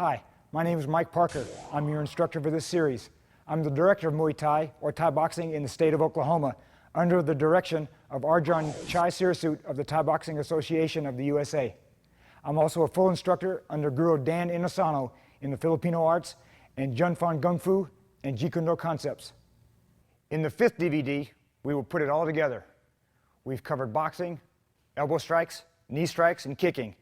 Hi, my name is Mike Parker. I'm your instructor for this series. I'm the director of Muay Thai, or Thai boxing, in the state of Oklahoma, under the direction of Arjan Chai Sirsut of the Thai Boxing Association of the USA. I'm also a full instructor under Guru Dan Inosanto in the Filipino arts and Junfan Gung Fu and Jeet Kune Do concepts. In the 5th DVD, we will put it all together. We've covered boxing, elbow strikes, knee strikes, and kicking.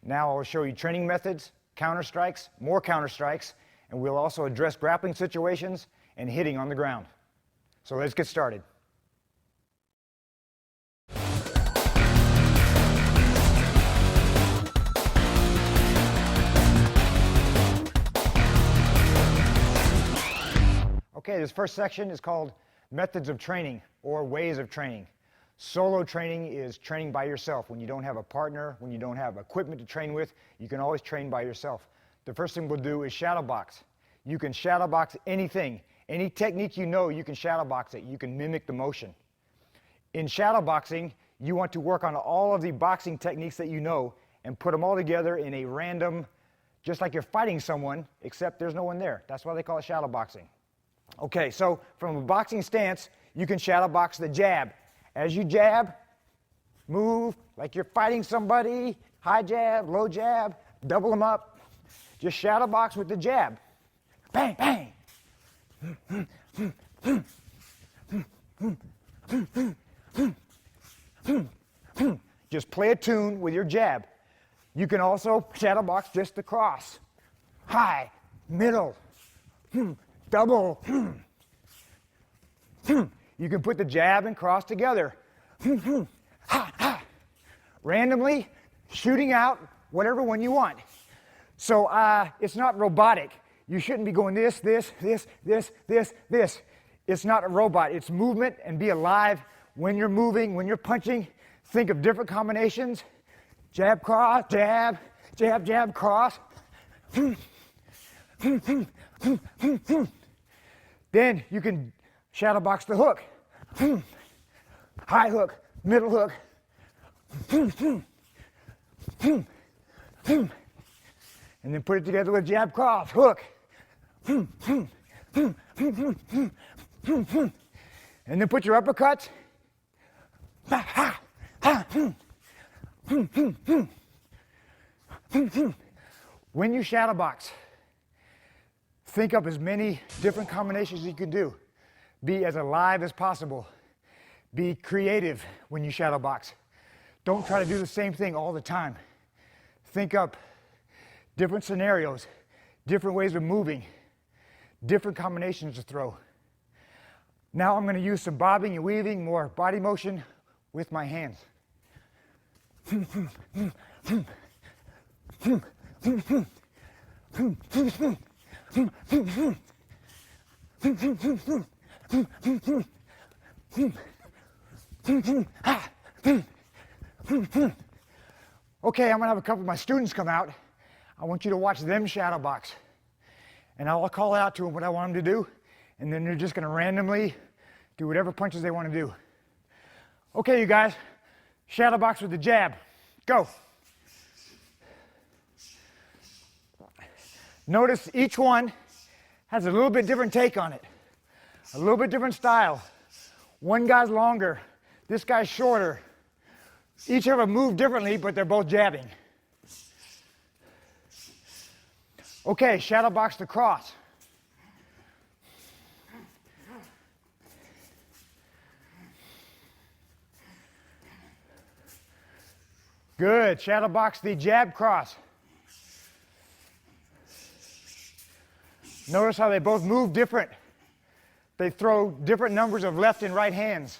Now I will show you training methods, counter strikes, more counter strikes, and we'll also address grappling situations and hitting on the ground. So let's get started. Okay, this first section is called methods of training or ways of training. Solo training is training by yourself. When you don't have a partner, when you don't have equipment to train with, you can always train by yourself. The first thing we'll do is shadow box. You can shadow box anything. Any technique you know, you can shadow box it. You can mimic the motion. In shadow boxing, you want to work on all of the boxing techniques that you know and put them all together in a random, just like you're fighting someone, except there's no one there. That's why they call it shadow boxing. Okay, so from a boxing stance, you can shadow box the jab. As you jab, move like you're fighting somebody, high jab, low jab, double them up. Just shadow box with the jab. Bang, bang. Just play a tune with your jab. You can also shadow box just the cross. High, middle, double. You can put the jab and cross together. Randomly shooting out whatever one you want. So it's not robotic. You shouldn't be going this. It's not a robot. It's movement, and be alive when you're moving, when you're punching. Think of different combinations. Jab, cross, jab, jab, jab, cross. Then you can shadow box the hook. High hook, middle hook. And then put it together with jab, cross, hook. And then put your uppercuts. When you shadow box, think up as many different combinations as you can do. Be as alive as possible. Be creative when you shadow box. Don't try to do the same thing all the time. Think up different scenarios, different ways of moving, different combinations to throw. Now I'm going to use some bobbing and weaving, more body motion with my hands. Okay, I'm going to have a couple of my students come out. I want you to watch them shadow box. And I'll call out to them what I want them to do, and then they're just going to randomly do whatever punches they want to do. Okay, you guys, shadow box with the jab. Go. Notice each one has a little bit different take on it, a little bit different style. One guy's longer, this guy's shorter. Each of them move differently, but they're both jabbing. Okay, shadow box the cross. Good, shadow box the jab cross. Notice how they both move different. They throw different numbers of left and right hands.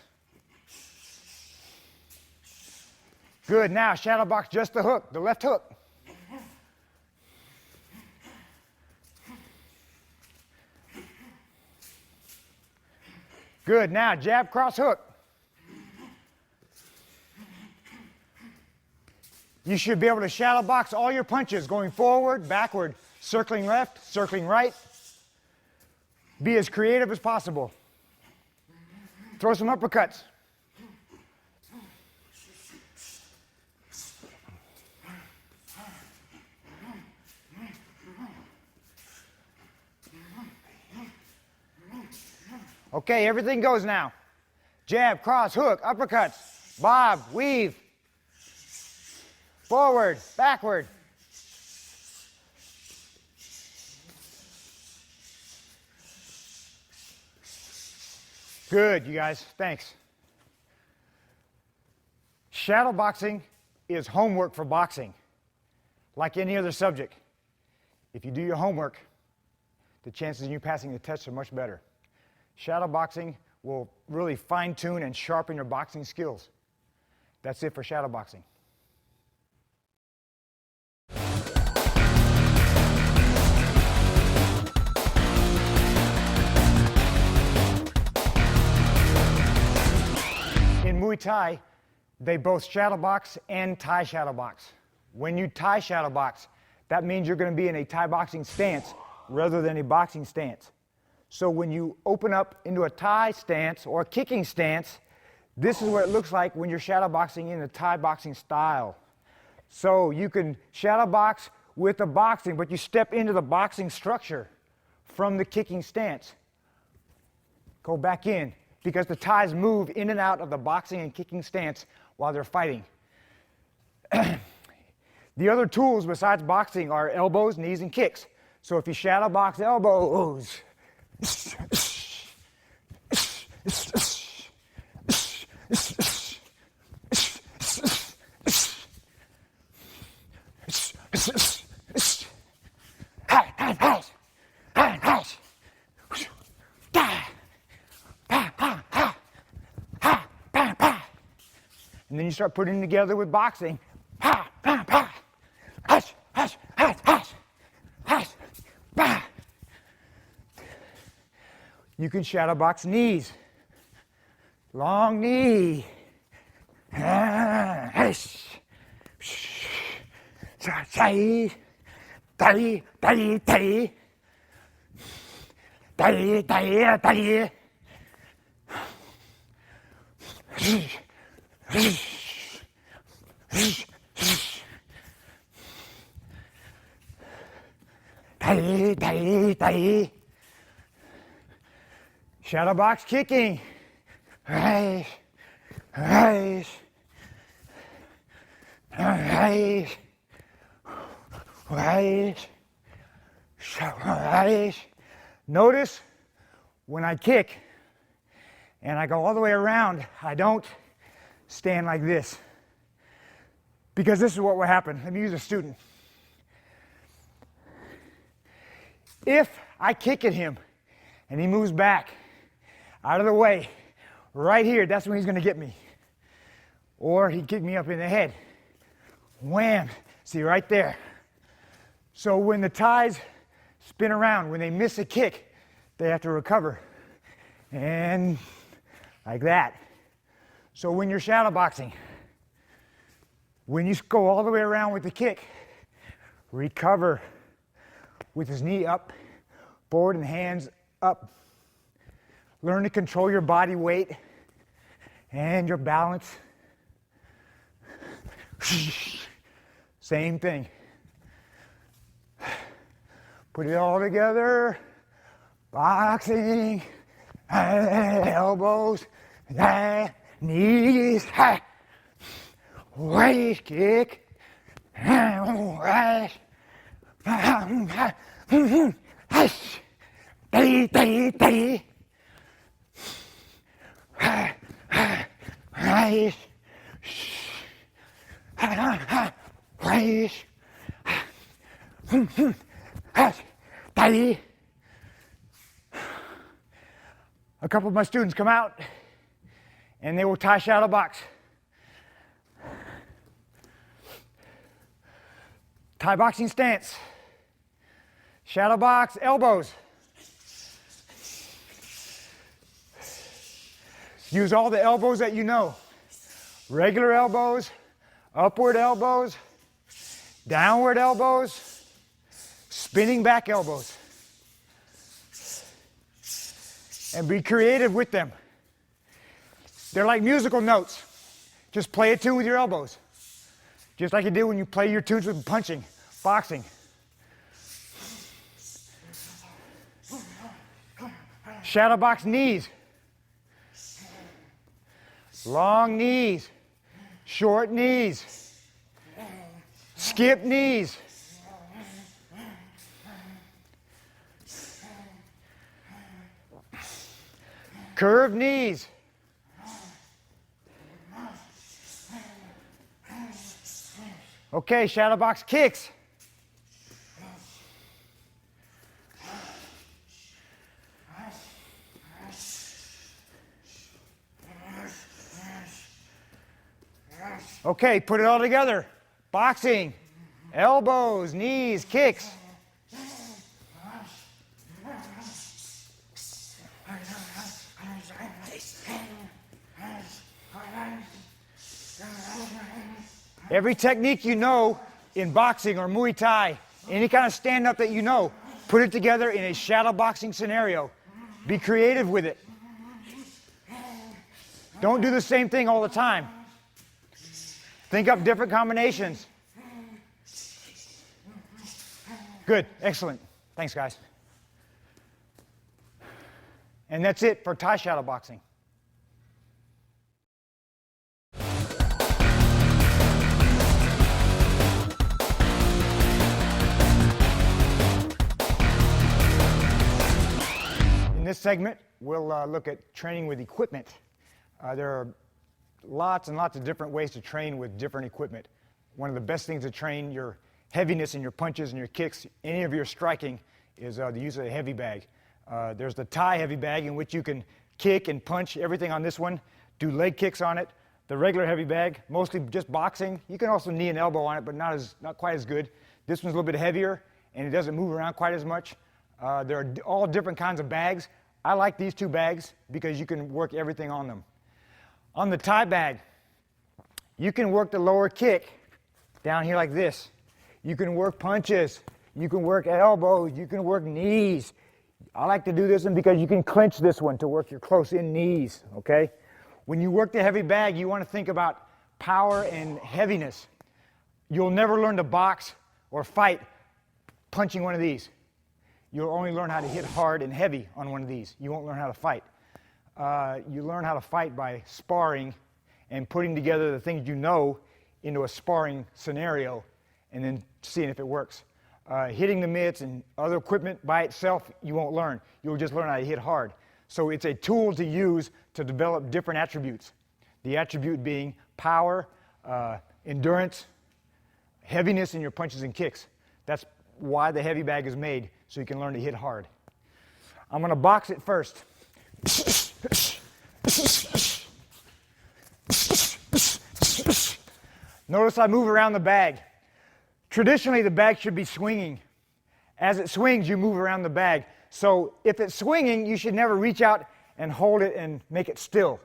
Good, now shadow box just the hook, the left hook. Good, now jab, cross, hook. You should be able to shadow box all your punches, going forward, backward, circling left, circling right. Be as creative as possible. Throw some uppercuts. Okay, everything goes now. Jab, cross, hook, uppercuts, bob, weave, forward, backward. Good, you guys, thanks. Shadow boxing is homework for boxing, like any other subject. If you do your homework, the chances of you passing the test are much better. Shadow boxing will really fine-tune and sharpen your boxing skills. That's it for shadow boxing. In Muay Thai, they both shadow box and Thai shadow box. When you Thai shadow box, that means you're going to be in a Thai boxing stance rather than a boxing stance. So when you open up into a Thai stance or a kicking stance, this is what it looks like when you're shadow boxing in the Thai boxing style. So you can shadow box with the boxing, but you step into the boxing structure from the kicking stance. Go back in, because the Thais move in and out of the boxing and kicking stance while they're fighting. The other tools besides boxing are elbows, knees, and kicks. So if you shadow box elbows, and then you start putting it together with boxing. You can shadow box knees. Long knee. Shadow box kicking. Rise, rise, rise, rise, rise. Notice when I kick and I go all the way around, I don't stand like this. Because this is what will happen. Let me use a student. If I kick at him and he moves back out of the way, right here, that's when he's going to get me. Or he'd kick me up in the head. Wham! See, right there. So when the Thais spin around, when they miss a kick, they have to recover. And like that. So when you're shadow boxing, when you go all the way around with the kick, recover with his knee up, forward and hands up. Learn to control your body weight and your balance. Same thing. Put it all together. Boxing, elbows, knees, waist kick, waist, rise, a couple of my students come out and they will Thai shadow box. Thai boxing stance. Shadow box, elbows. Use all the elbows that you know. Regular elbows, upward elbows, downward elbows, spinning back elbows. And be creative with them. They're like musical notes. Just play a tune with your elbows. Just like you do when you play your tunes with punching, boxing. Shadow box knees. Long knees, short knees, skip knees. Curved knees. Okay, shadow box kicks. Okay, put it all together. Boxing, elbows, knees, kicks. Every technique you know in boxing or Muay Thai, any kind of stand-up that you know, put it together in a shadow boxing scenario. Be creative with it. Don't do the same thing all the time. Think up different combinations. Good, excellent. Thanks, guys. And that's it for Thai shadow boxing. In this segment, we'll look at training with equipment. There are lots and lots of different ways to train with different equipment. One of the best things to train your heaviness in your punches and your kicks, any of your striking, is the use of a heavy bag. There's the Thai heavy bag in which you can kick and punch everything on this one, do leg kicks on it. The regular heavy bag, mostly just boxing. You can also knee and elbow on it, but not quite as good. This one's a little bit heavier, and it doesn't move around quite as much. There are all different kinds of bags. I like these two bags because you can work everything on them. On the Thai bag, you can work the lower kick down here like this. You can work punches. You can work elbows. You can work knees. I like to do this one because you can clench this one to work your close-in knees, okay? When you work the heavy bag, you want to think about power and heaviness. You'll never learn to box or fight punching one of these. You'll only learn how to hit hard and heavy on one of these. You won't learn how to fight. You learn how to fight by sparring and putting together the things you know into a sparring scenario and then seeing if it works. Hitting the mitts and other equipment by itself, you won't learn. You'll just learn how to hit hard. So it's a tool to use to develop different attributes. The attribute being power, endurance, heaviness in your punches and kicks. That's why the heavy bag is made, so you can learn to hit hard. I'm going to box it first. Notice I move around the bag. Traditionally, the bag should be swinging. As it swings, you move around the bag. So if it's swinging, you should never reach out and hold it and make it still.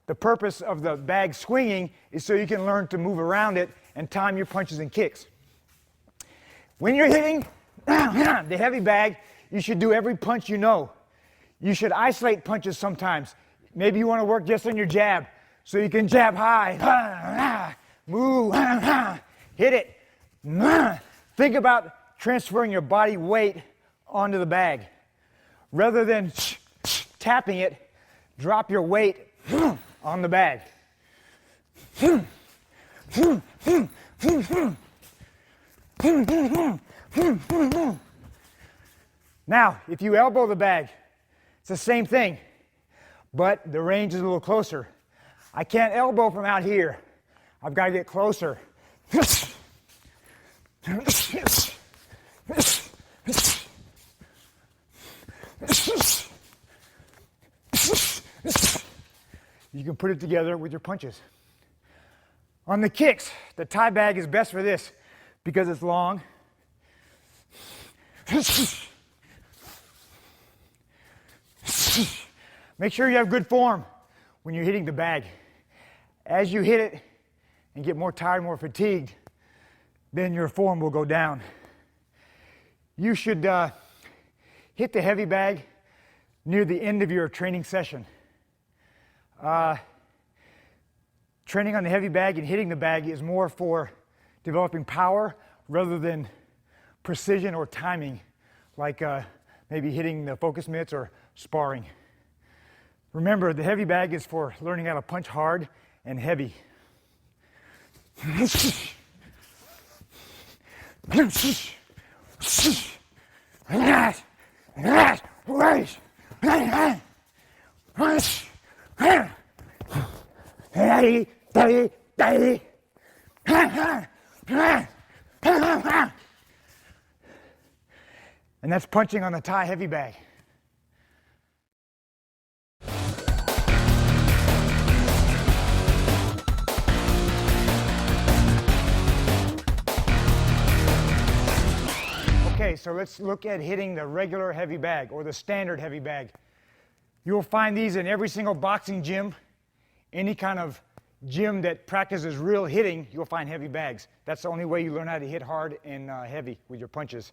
The purpose of the bag swinging is so you can learn to move around it and time your punches and kicks. When you're hitting the heavy bag, you should do every punch you know. You should isolate punches sometimes. Maybe you want to work just on your jab, so you can jab high, move, hit it. Think about transferring your body weight onto the bag. Rather than tapping it, drop your weight on the bag. Now, if you elbow the bag, it's the same thing, but the range is a little closer. I can't elbow from out here. I've got to get closer. You can put it together with your punches. On the kicks, the Thai bag is best for this because it's long. Make sure you have good form when you're hitting the bag. As you hit it and get more tired, more fatigued, then your form will go down. You should hit the heavy bag near the end of your training session. Training on the heavy bag and hitting the bag is more for developing power rather than precision or timing, like maybe hitting the focus mitts or sparring. Remember, the heavy bag is for learning how to punch hard and heavy. And that's punching on the Thai heavy bag. Okay, so let's look at hitting the regular heavy bag or the standard heavy bag. You'll find these in every single boxing gym. Any kind of gym that practices real hitting, you'll find heavy bags. That's the only way you learn how to hit hard and heavy with your punches.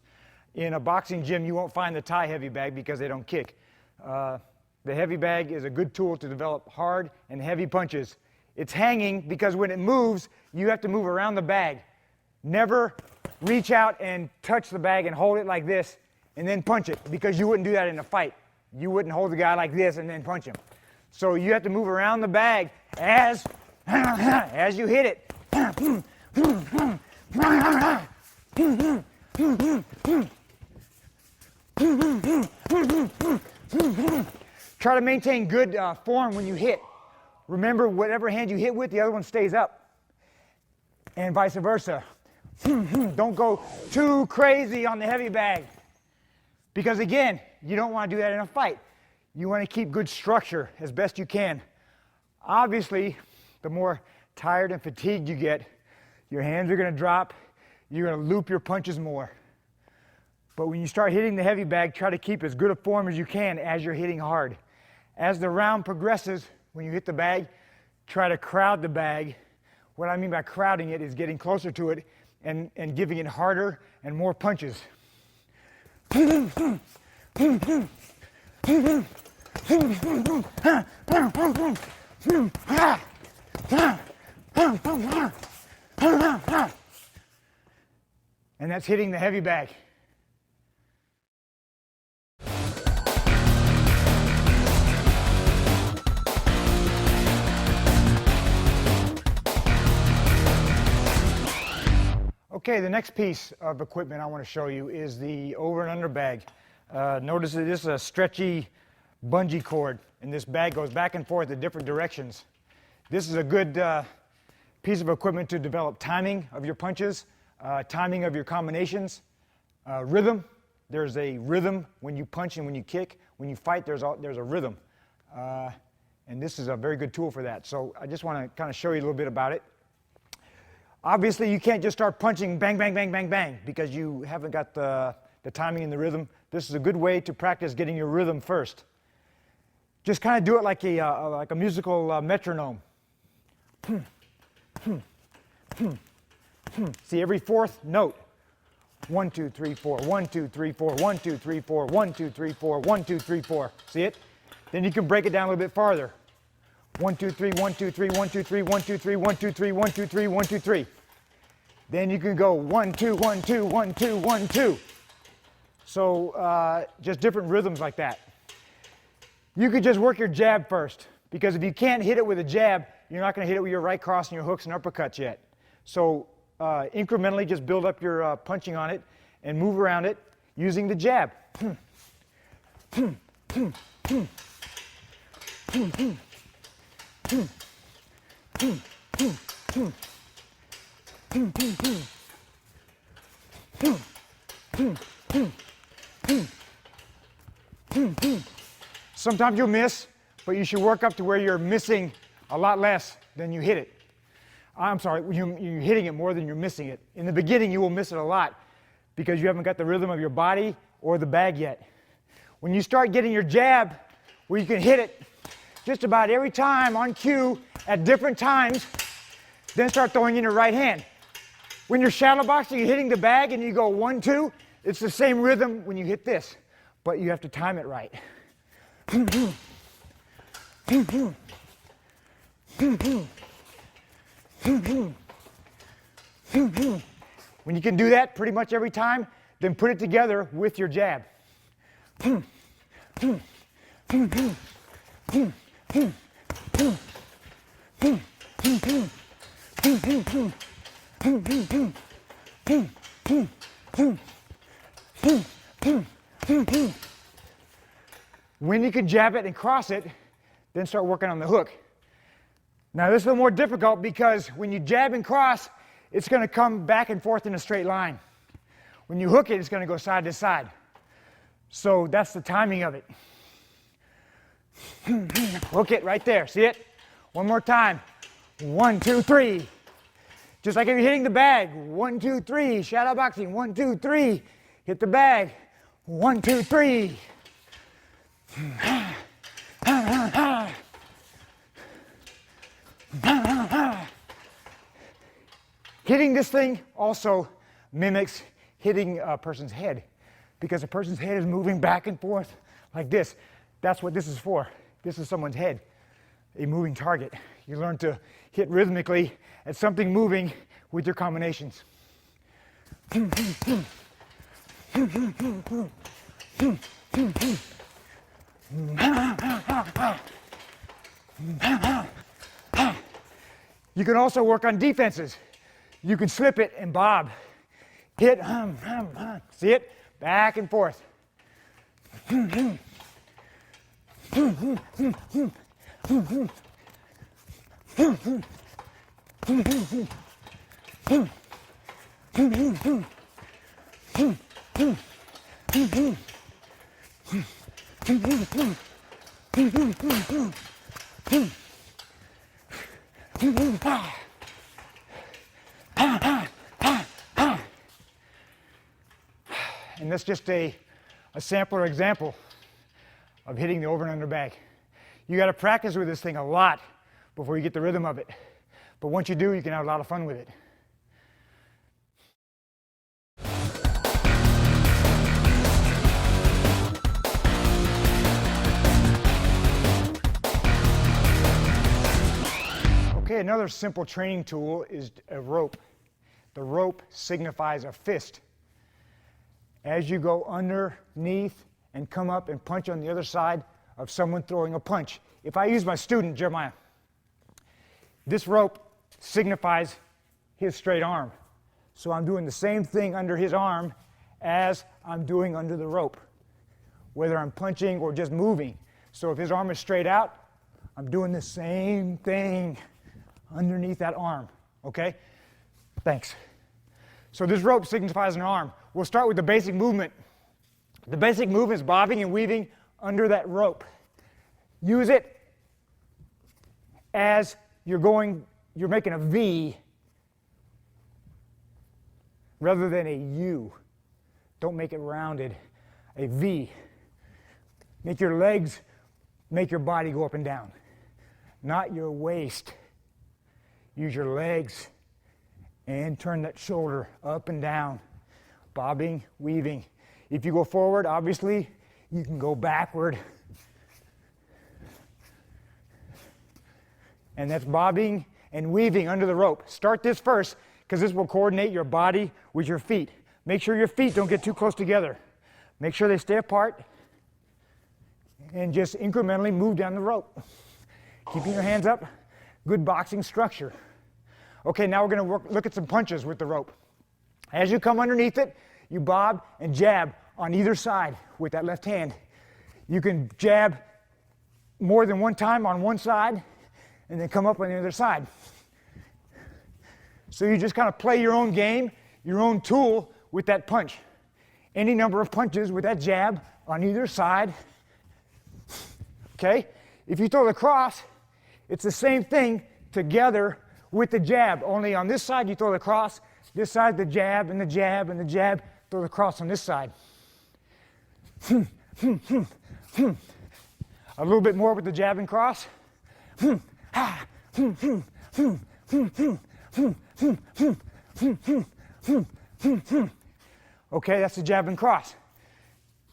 In a boxing gym, you won't find the Thai heavy bag because they don't kick. The heavy bag is a good tool to develop hard and heavy punches. It's hanging because when it moves, you have to move around the bag. Never reach out and touch the bag and hold it like this and then punch it, because you wouldn't do that in a fight. You wouldn't hold the guy like this and then punch him. So you have to move around the bag as you hit it. Try to maintain good form when you hit. Remember, whatever hand you hit with, the other one stays up. And vice versa. Don't go too crazy on the heavy bag. Because again, you don't want to do that in a fight. You want to keep good structure as best you can. Obviously, the more tired and fatigued you get, your hands are going to drop, you're going to loop your punches more. But when you start hitting the heavy bag, try to keep as good a form as you can as you're hitting hard. As the round progresses, when you hit the bag, try to crowd the bag. What I mean by crowding it is getting closer to it and giving it harder and more punches. And that's hitting the heavy bag. Okay, the next piece of equipment I want to show you is the over and under bag. Notice that this is a stretchy bungee cord, and this bag goes back and forth in different directions. This is a good piece of equipment to develop timing of your punches, timing of your combinations, rhythm. There's a rhythm when you punch and when you kick. When you fight, there's a rhythm. And this is a very good tool for that. So I just want to kind of show you a little bit about it. Obviously, you can't just start punching bang, bang, bang, bang, bang, because you haven't got the timing and the rhythm. This is a good way to practice getting your rhythm first. Just kind of do it like a musical metronome. See, every fourth note. 1, 2, 3, 4, 1, 2, 3, 4, 1, 2, 3, 4, 1, 2, 3, 4, 1, 2, 3, 4. See it? Then you can break it down a little bit farther. 1, 2, 3, 1, 2, 3, 1, 2, 3, 1, 2, 3, 1, 2, 3, 1, 2, 3, 1, 2, 3. Then you can go 1, 2, 1, 2, 1, 2, 1, 2. So just different rhythms like that. You could just work your jab first, because if you can't hit it with a jab, you're not going to hit it with your right cross and your hooks and uppercuts yet. So incrementally just build up your punching on it and move around it using the jab. Sometimes you'll miss, but you should work up to where you're missing a lot less than you hit it. I'm sorry, you're hitting it more than you're missing it. In the beginning, you will miss it a lot because you haven't got the rhythm of your body or the bag yet. When you start getting your jab, where you can hit it just about every time on cue at different times, then start throwing in your right hand. When you're shadow boxing, you're hitting the bag and you go 1, 2, it's the same rhythm when you hit this, but you have to time it right. When you can do that pretty much every time, then put it together with your jab. When you can jab it and cross it, then start working on the hook. Now this is a little more difficult because when you jab and cross, it's going to come back and forth in a straight line. When you hook it, it's going to go side to side. So that's the timing of it. Hook it right there. See it? One more time. 1, 2, 3. Just like if you're hitting the bag. 1, 2, 3. Shadow boxing. 1, 2, 3. Hit the bag. 1, 2, 3. Hitting this thing also mimics hitting a person's head, because a person's head is moving back and forth like this. That's what this is for. This is someone's head, a moving target. You learn to hit rhythmically at something moving with your combinations. You can also work on defenses. You can slip it and bob. Hit, see it? Back and forth. And that's just a sampler example of hitting the over and under bag. You got to practice with this thing a lot before you get the rhythm of it. But once you do, you can have a lot of fun with it. Okay, another simple training tool is a rope. The rope signifies a fist. As you go underneath and come up and punch on the other side of someone throwing a punch. If I use my student, Jeremiah, this rope signifies his straight arm. So I'm doing the same thing under his arm as I'm doing under the rope, whether I'm punching or just moving. So if his arm is straight out, I'm doing the same thing underneath that arm, okay? Thanks. So this rope signifies an arm. We'll start with the basic movement. The basic movement is bobbing and weaving under that rope. Use it as you're making a V rather than a U. Don't make it rounded, a V. Make your legs, make your body go up and down, not your waist. Use your legs and turn that shoulder up and down, bobbing, weaving. If you go forward, obviously, you can go backward. And that's bobbing and weaving under the rope. Start this first, because this will coordinate your body with your feet. Make sure your feet don't get too close together. Make sure they stay apart, and just incrementally move down the rope. Keeping your hands up, good boxing structure. Okay, now we're going to look at some punches with the rope. As you come underneath it, you bob and jab on either side with that left hand. You can jab more than one time on one side and then come up on the other side. So you just kind of play your own game, your own tool with that punch. Any number of punches with that jab on either side. Okay? If you throw the cross, it's the same thing together with the jab, only on this side you throw the cross, this side the jab and the jab and the jab, throw the cross on this side. A little bit more with the jab and cross. Okay, that's the jab and cross.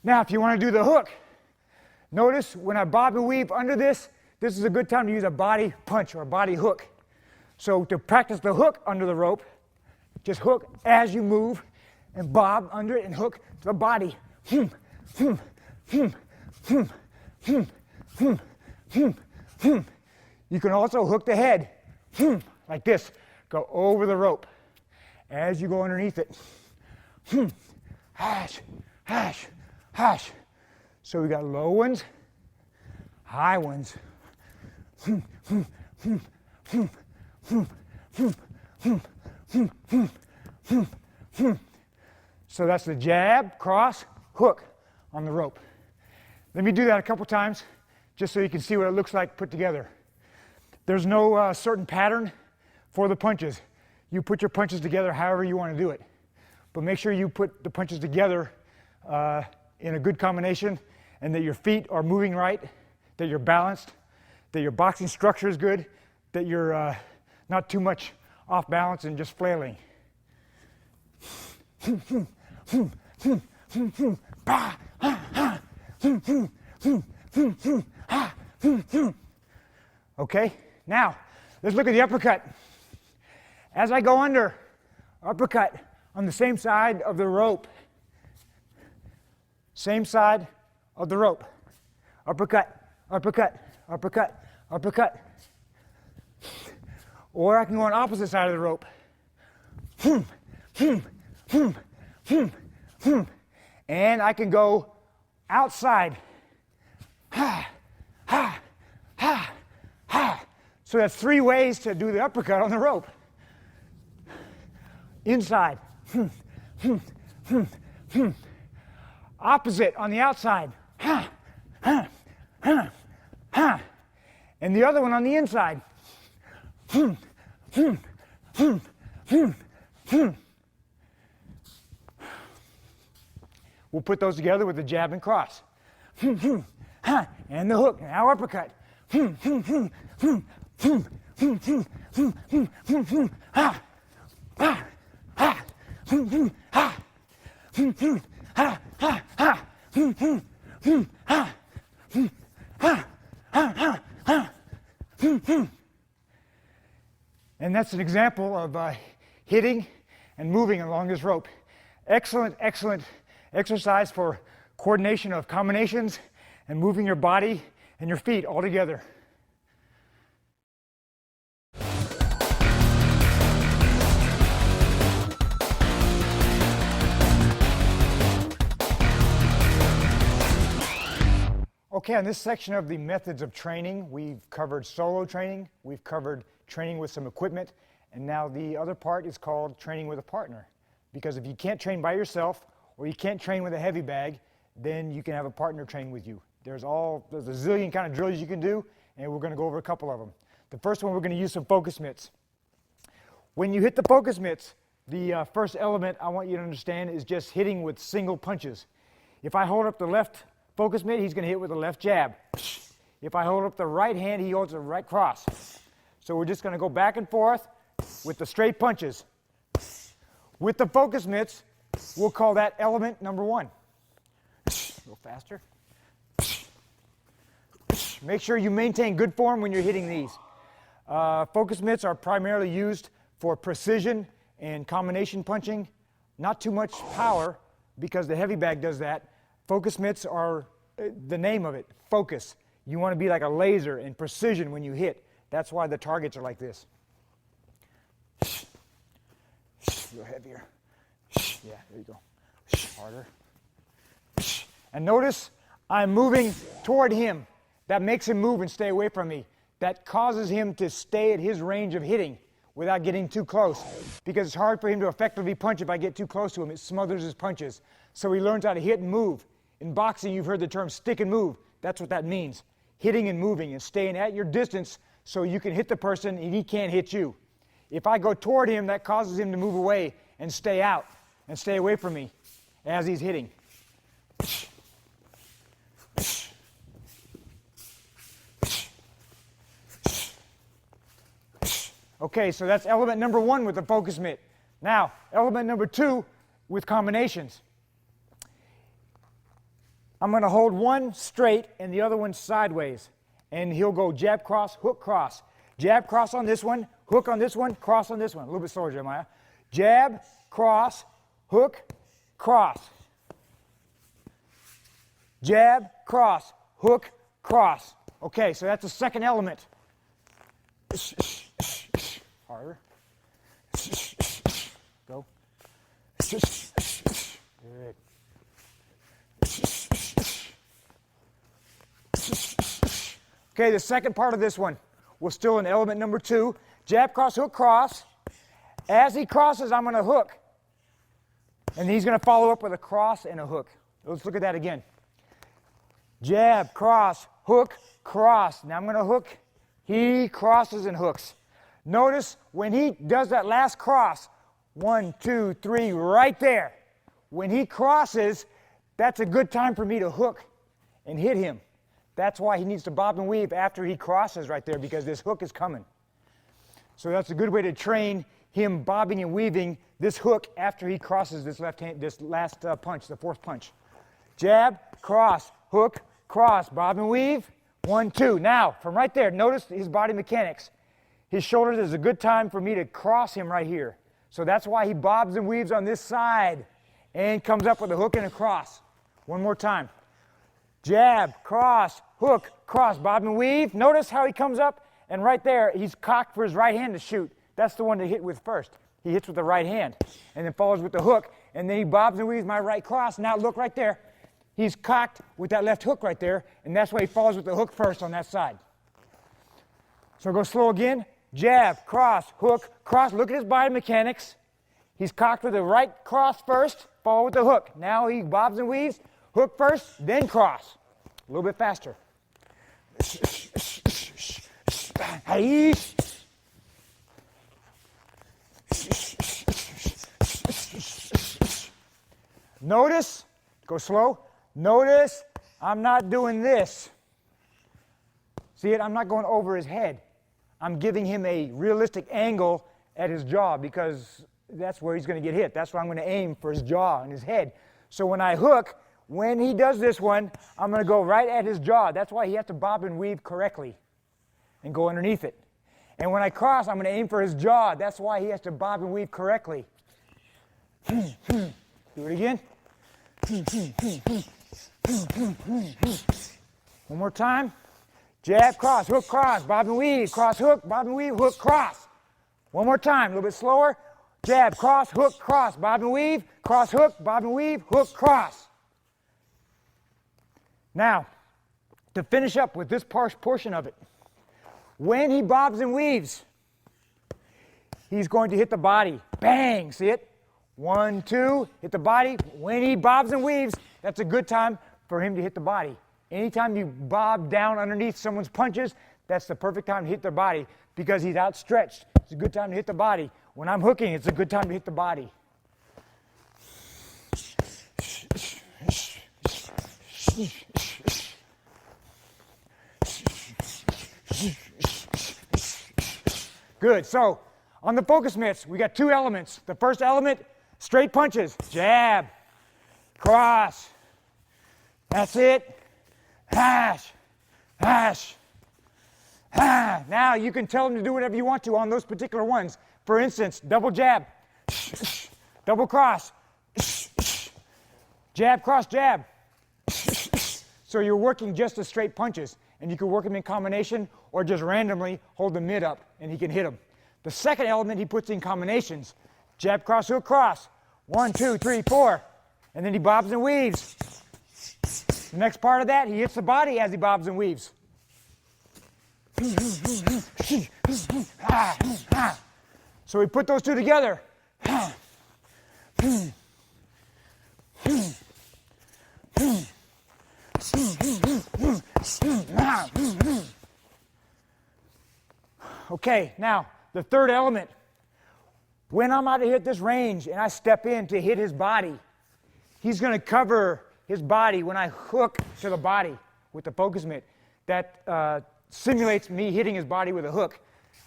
Now if you want to do the hook, notice when I bob and weave under this, this is a good time to use a body punch or a body hook. So to practice the hook under the rope, just hook as you move and bob under it and hook to the body. You can also hook the head like this. Go over the rope as you go underneath it. Hash, hash, hash. So we got low ones, high ones. So that's the jab, cross, hook on the rope. Let me do that a couple times just so you can see what it looks like put together. There's no certain pattern for the punches. You put your punches together however you want to do it. But make sure you put the punches together in a good combination and that your feet are moving right, that you're balanced, that your boxing structure is good, that you're not too much off balance and just flailing. Okay, now let's look at the uppercut. As I go under, uppercut on the same side of the rope. Same side of the rope. Uppercut, uppercut, uppercut, uppercut. Or I can go on opposite side of the rope. And I can go outside. So that's 3 ways to do the uppercut on the rope. Inside. Opposite on the outside. And the other one on the inside. We'll put those together with the jab and cross. And the hook. Now uppercut. And that's an example of hitting and moving along this rope. Excellent, excellent exercise for coordination of combinations and moving your body and your feet all together. Okay, on this section of the methods of training, we've covered solo training, we've covered training with some equipment, and now the other part is called training with a partner. Because if you can't train by yourself, or you can't train with a heavy bag, then you can have a partner train with you. There's a zillion kind of drills you can do, and we're going to go over a couple of them. The first one, we're going to use some focus mitts. When you hit the focus mitts, the first element I want you to understand is just hitting with single punches. If I hold up the left focus mitt, he's going to hit with the left jab. If I hold up the right hand, he holds the right cross. So we're just going to go back and forth with the straight punches. With the focus mitts, we'll call that element number 1. A little faster. Make sure you maintain good form when you're hitting these. Focus mitts are primarily used for precision and combination punching. Not too much power because the heavy bag does that. Focus mitts are the name of it, focus. You want to be like a laser in precision when you hit. That's why the targets are like this. A little heavier. Yeah, there you go. Harder. And notice I'm moving toward him. That makes him move and stay away from me. That causes him to stay at his range of hitting without getting too close. Because it's hard for him to effectively punch if I get too close to him. It smothers his punches. So he learns how to hit and move. In boxing, you've heard the term stick and move. That's what that means. Hitting and moving and staying at your distance so you can hit the person and he can't hit you. If I go toward him, that causes him to move away and stay out and stay away from me as he's hitting. Okay, so that's element number 1 with the focus mitt. Now, element number 2 with combinations. I'm going to hold one straight and the other one sideways. And he'll go jab, cross, hook, cross. Jab, cross on this one, hook on this one, cross on this one. A little bit slower, Jeremiah. Jab, cross, hook, cross. Jab, cross, hook, cross. Okay, so that's the second element. Harder. Go. Good. Okay, the second part of this one was still in element number 2. Jab, cross, hook, cross. As he crosses, I'm going to hook. And he's going to follow up with a cross and a hook. Let's look at that again. Jab, cross, hook, cross. Now I'm going to hook. He crosses and hooks. Notice when he does that last cross, 1, 2, 3, right there. When he crosses, that's a good time for me to hook and hit him. That's why he needs to bob and weave after he crosses right there, because this hook is coming. So that's a good way to train him bobbing and weaving this hook after he crosses this left hand, this last punch, the fourth punch. Jab, cross, hook, cross, bob and weave. 1, 2. Now, from right there, notice his body mechanics. His shoulders is a good time for me to cross him right here. So that's why he bobs and weaves on this side and comes up with a hook and a cross. One more time. Jab, cross, hook, cross, bob and weave. Notice how he comes up, and right there, he's cocked for his right hand to shoot. That's the one to hit with first. He hits with the right hand, and then follows with the hook, and then he bobs and weaves my right cross. Now look right there. He's cocked with that left hook right there, and that's why he follows with the hook first on that side. So go slow again. Jab, cross, hook, cross. Look at his body mechanics. He's cocked with the right cross first, follow with the hook. Now he bobs and weaves. Hook first, then cross. A little bit faster. Notice, go slow. Notice I'm not doing this. See it? I'm not going over his head. I'm giving him a realistic angle at his jaw, because that's where he's going to get hit. That's where I'm going to aim, for his jaw and his head. So when I hook, when he does this one, I'm going to go right at his jaw. That's why he has to bob and weave correctly and go underneath it. And when I cross, I'm going to aim for his jaw. That's why he has to bob and weave correctly. Do it again. One more time. Jab, cross, hook, cross, bob and weave, cross, hook, bob and weave, hook, cross. One more time, a little bit slower. Jab, cross, hook, cross, bob and weave, cross, hook, bob and weave, hook, cross. Now, to finish up with this portion of it, when he bobs and weaves, he's going to hit the body. Bang, see it? 1, 2, hit the body. When he bobs and weaves, that's a good time for him to hit the body. Anytime you bob down underneath someone's punches, that's the perfect time to hit their body, because he's outstretched. It's a good time to hit the body. When I'm hooking, it's a good time to hit the body. Good. So on the focus mitts, we got 2 elements. The first element, straight punches. Jab, cross. That's it. Hash, hash. Now you can tell them to do whatever you want to on those particular ones. For instance, double jab, double cross, jab, cross, jab. So you're working just the straight punches, and you can work them in combination or just randomly hold the mid up and he can hit them. The second element he puts in combinations. Jab, cross, hook, cross. 1, 2, 3, 4. And then he bobs and weaves. The next part of that, he hits the body as he bobs and weaves. So we put those 2 together. Okay, now the third element. When I'm out to hit this range and I step in to hit his body, he's going to cover his body when I hook to the body with the focus mitt. That simulates me hitting his body with a hook.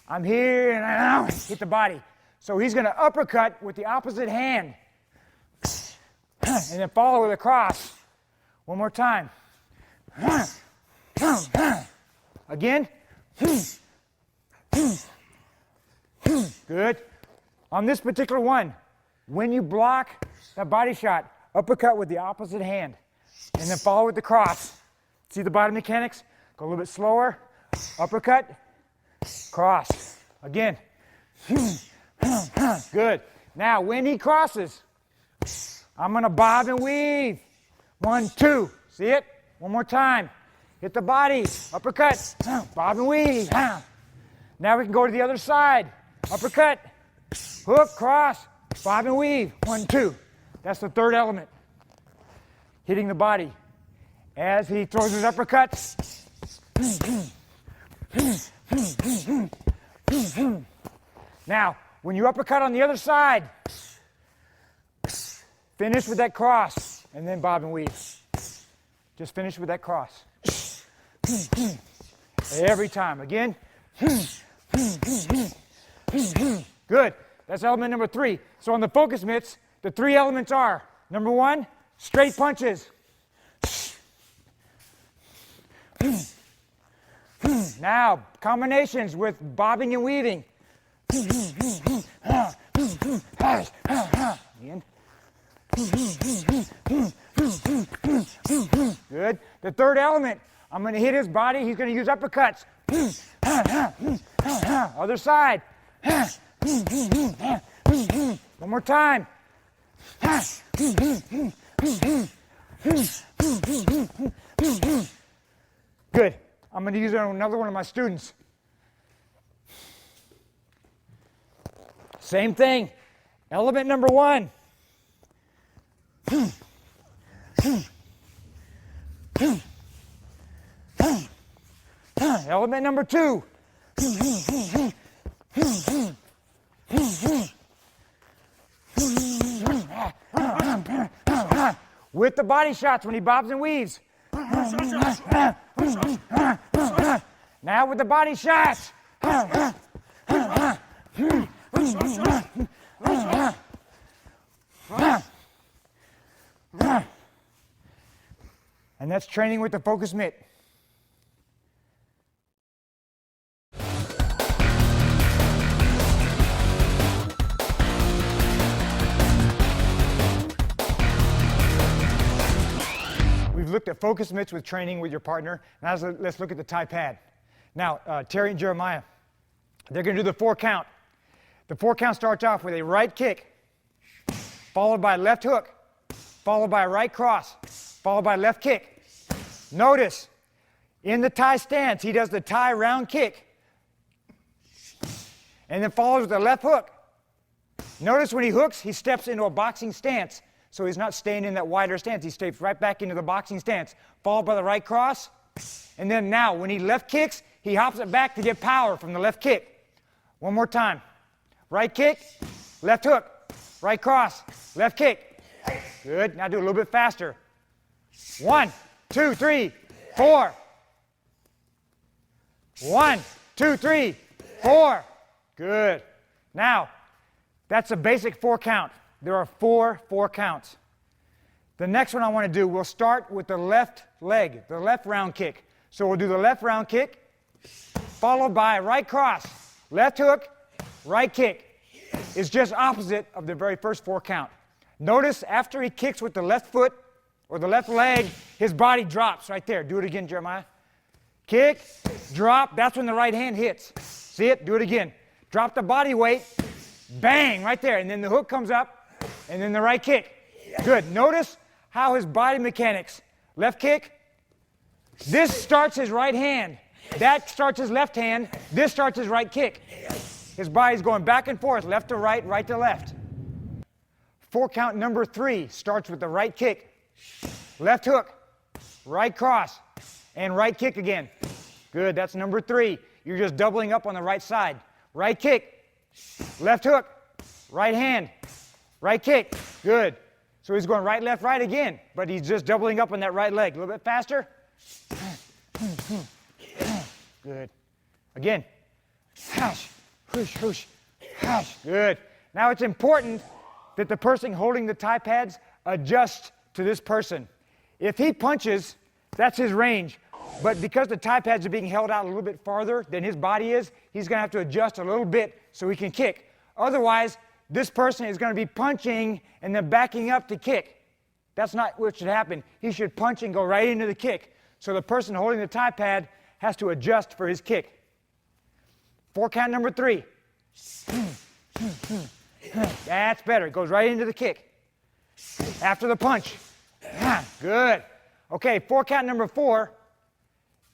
I'm here and I hit the body. So he's going to uppercut with the opposite hand and then follow with a cross. One more time. Again. Good. On this particular one, when you block that body shot, uppercut with the opposite hand and then follow with the cross. See the body mechanics? Go a little bit slower. Uppercut. Cross. Again. Good. Now, when he crosses, I'm going to bob and weave. 1, 2. See it? One more time. Hit the body. Uppercut. Bob and weave. Now we can go to the other side. Uppercut. Hook, cross, bob and weave. 1, 2. That's the third element. Hitting the body. As he throws his uppercuts. Now, when you uppercut on the other side, finish with that cross and then bob and weave. Just finish with that cross. Every time. Again. Good. That's element number 3. So on the focus mitts, the 3 elements are, number 1, straight punches. Now, combinations with bobbing and weaving. Again. Good. The third element, I'm going to hit his body. He's going to use uppercuts. Other side. One more time. Good. I'm going to use it on another one of my students. Same thing. Element number 1. Element number 2. With the body shots when he bobs and weaves. Now with the body shots. And that's training with the focus mitt. We've looked at focus mitts with training with your partner. Now let's look at the Thai pad. Now, Terry and Jeremiah, they're going to do the 4 count. The 4 count starts off with a right kick, followed by a left hook, followed by a right cross, followed by a left kick. Notice, in the Thai stance, he does the Thai round kick, and then follows with a left hook. Notice when he hooks, he steps into a boxing stance. So he's not staying in that wider stance. He steps right back into the boxing stance, followed by the right cross. And then now, when he left kicks, he hops it back to get power from the left kick. One more time. Right kick, left hook, right cross, left kick. Good. Now do it a little bit faster. 1, 2, 3, 4. 1, 2, 3, 4. Good. Now, that's a basic 4 count. There are 4 counts. The next one I want to do, we'll start with the left leg, the left round kick. So we'll do the left round kick, followed by right cross, left hook, right kick. It's just opposite of the very first 4 count. Notice after he kicks with the left foot or the left leg, his body drops right there. Do it again, Jeremiah. Kick, drop, that's when the right hand hits. See it? Do it again. Drop the body weight, bang, right there. And then the hook comes up, and then the right kick. Good. Notice how his body mechanics. Left kick. This starts his right hand. That starts his left hand. This starts his right kick. His body's going back and forth, left to right, right to left. 4 count number 3 starts with the right kick, left hook, right cross, and right kick again. Good. That's number 3. You're just doubling up on the right side. Right kick, left hook, right hand, right kick. Good. So he's going right, left, right again, but he's just doubling up on that right leg. A little bit faster. Good. Again. Hash, whoosh, whoosh, hash. Good. Now it's important that the person holding the Thai pads adjust to this person. If he punches, that's his range. But because the Thai pads are being held out a little bit farther than his body is, he's going to have to adjust a little bit so he can kick. Otherwise, this person is going to be punching and then backing up to kick. That's not what should happen. He should punch and go right into the kick. So the person holding the Thai pad has to adjust for his kick. 4 count number 3. That's better. It goes right into the kick. After the punch. Good. Okay, 4 count number 4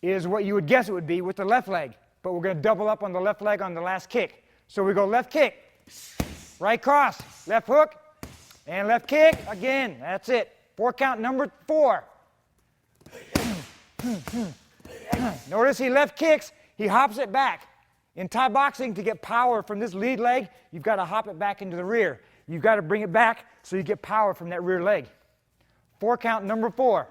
is what you would guess it would be with the left leg. But we're going to double up on the left leg on the last kick. So we go left kick, right cross, left hook, and left kick again. That's it. 4 count number 4. Notice he left kicks, he hops it back. In Thai boxing, to get power from this lead leg, you've got to hop it back into the rear. You've got to bring it back so you get power from that rear leg. 4 count number 4.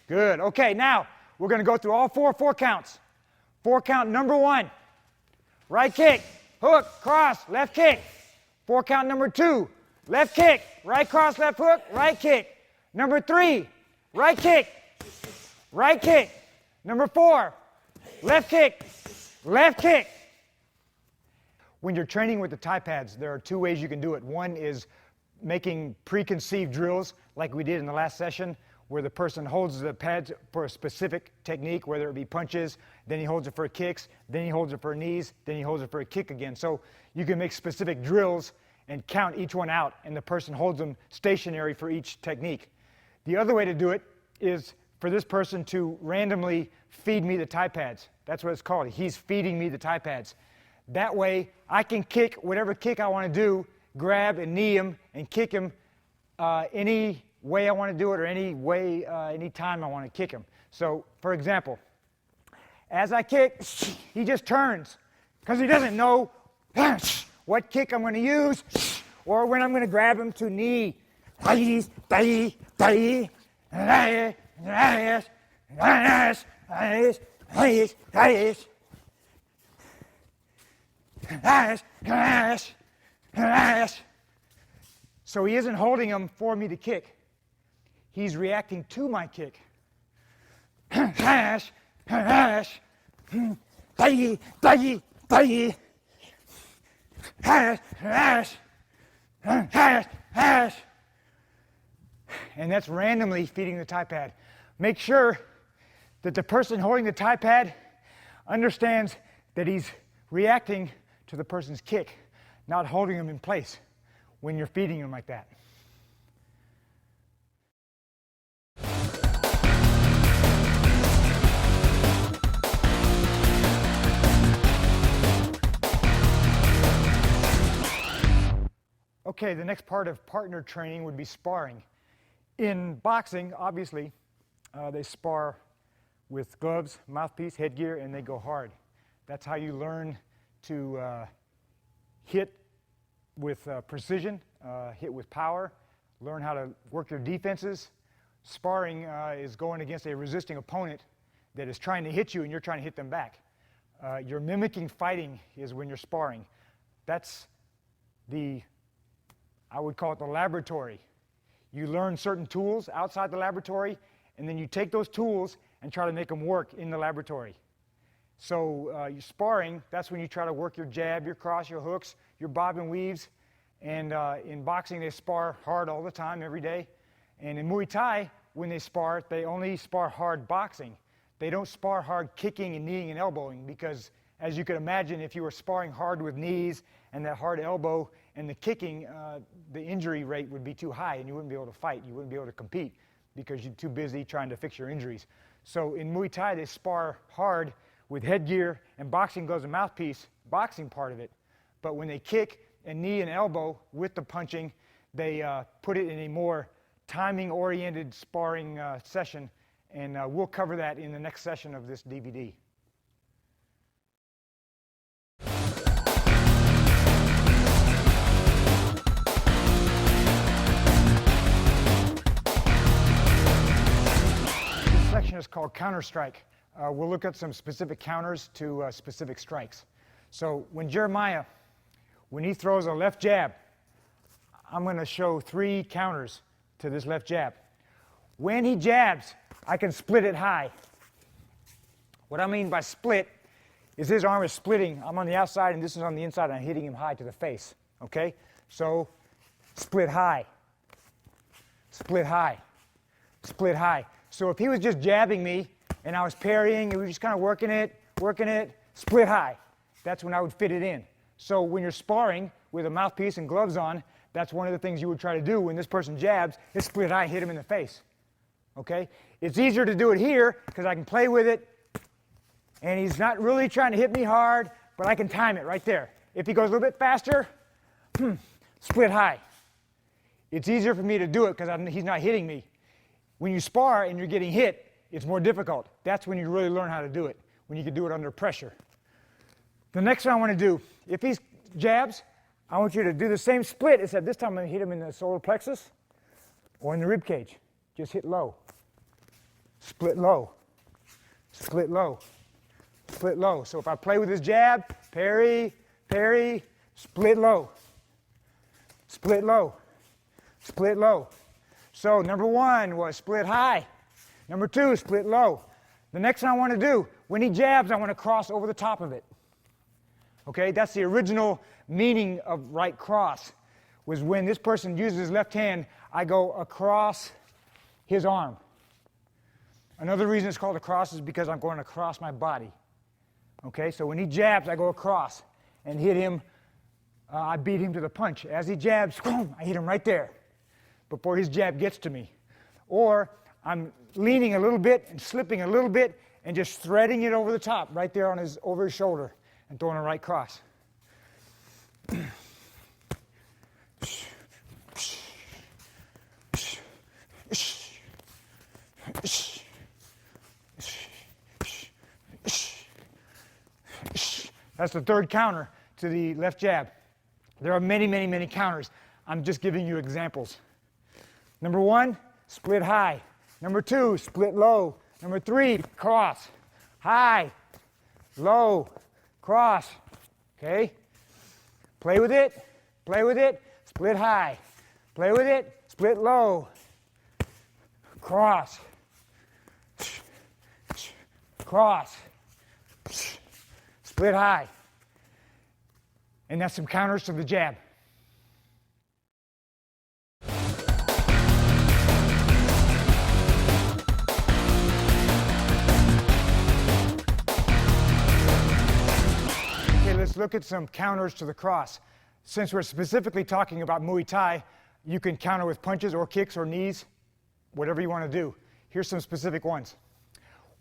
Good. Okay, now we're going to go through all 4 counts. 4 count number 1. Right kick, hook, cross, left kick. 4 count number 2. Left kick, right cross, left hook, right kick. Number 3, right kick, right kick. Number 4, left kick, left kick. When you're training with the Thai pads, there are 2 ways you can do it. One is making preconceived drills like we did in the last session, where the person holds the pads for a specific technique, whether it be punches, then he holds it for kicks, then he holds it for knees, then he holds it for a kick again. So you can make specific drills and count each one out, and the person holds them stationary for each technique. The other way to do it is for this person to randomly feed me the Thai pads. That's what it's called. He's feeding me the Thai pads. That way, I can kick whatever kick I want to do, grab and knee him and kick him any way I want to do it, or any way, any time I want to kick him. So, for example, as I kick, he just turns because he doesn't know what kick I'm going to use or when I'm going to grab him to knee. So he isn't holding him for me to kick. He's reacting to my kick. And that's randomly feeding the Thai pad. Make sure that the person holding the Thai pad understands that he's reacting to the person's kick, not holding him in place when you're feeding him like that. Okay, the next part of partner training would be sparring. In boxing, obviously, they spar with gloves, mouthpiece, headgear, and they go hard. That's how you learn to hit with precision, hit with power, learn how to work your defenses. Sparring is going against a resisting opponent that is trying to hit you and you're trying to hit them back. You're mimicking fighting is when you're sparring. That's I would call it the laboratory. You learn certain tools outside the laboratory, and then you take those tools and try to make them work in the laboratory. So you're sparring, that's when you try to work your jab, your cross, your hooks, your bob and weaves. And in boxing, they spar hard all the time, every day. And in Muay Thai, when they spar, they only spar hard boxing. They don't spar hard kicking and kneeing and elbowing, because as you could imagine, if you were sparring hard with knees and that hard elbow and the kicking, the injury rate would be too high and you wouldn't be able to fight. You wouldn't be able to compete because you're too busy trying to fix your injuries. So in Muay Thai, they spar hard with headgear, and boxing goes a mouthpiece, boxing part of it. But when they kick and knee and elbow with the punching, they put it in a more timing-oriented sparring session, and we'll cover that in the next session of this DVD. Section is called counter strike. We'll look at some specific counters to specific strikes. So when Jeremiah, when he throws a left jab, I'm going to show 3 counters to this left jab. When he jabs, I can split it high. What I mean by split is his arm is splitting. I'm on the outside and this is on the inside, and I'm hitting him high to the face. Okay? So split high. split high, split high. So if he was just jabbing me and I was parrying and we were just kind of working it, split high. That's when I would fit it in. So when you're sparring with a mouthpiece and gloves on, that's one of the things you would try to do when this person jabs is split high, hit him in the face. Okay? It's easier to do it here because I can play with it and he's not really trying to hit me hard, but I can time it right there. If he goes a little bit faster, split high. It's easier for me to do it because he's not hitting me. When you spar and you're getting hit, it's more difficult. That's when you really learn how to do it, when you can do it under pressure. The next one I want to do, if he jabs, I want you to do the same split, except this time I'm going to hit him in the solar plexus or in the rib cage. Just hit low. Split low. Split low. Split low. So if I play with his jab, parry, parry, split low. Split low. Split low. So number one was split high. Number two, split low. The next one I want to do, when he jabs, I want to cross over the top of it. Okay, that's the original meaning of right cross, was when this person uses his left hand, I go across his arm. Another reason it's called a cross is because I'm going across my body. Okay, so when he jabs, I go across and hit him. I beat him to the punch. As he jabs, I hit him right there before his jab gets to me. Or I'm leaning a little bit and slipping a little bit and just threading it over the top, right there on over his shoulder, and throwing a right cross. That's the third counter to the left jab. There are many, many, many counters. I'm just giving you examples. Number one, split high. Number two, split low. Number three, cross. High, low, cross. Okay? Play with it, split high. Play with it, split low. Cross. Cross. Split high. And that's some counters to the jab. Okay, let's look at some counters to the cross. Since we're specifically talking about Muay Thai, you can counter with punches or kicks or knees, whatever you want to do. Here's some specific ones.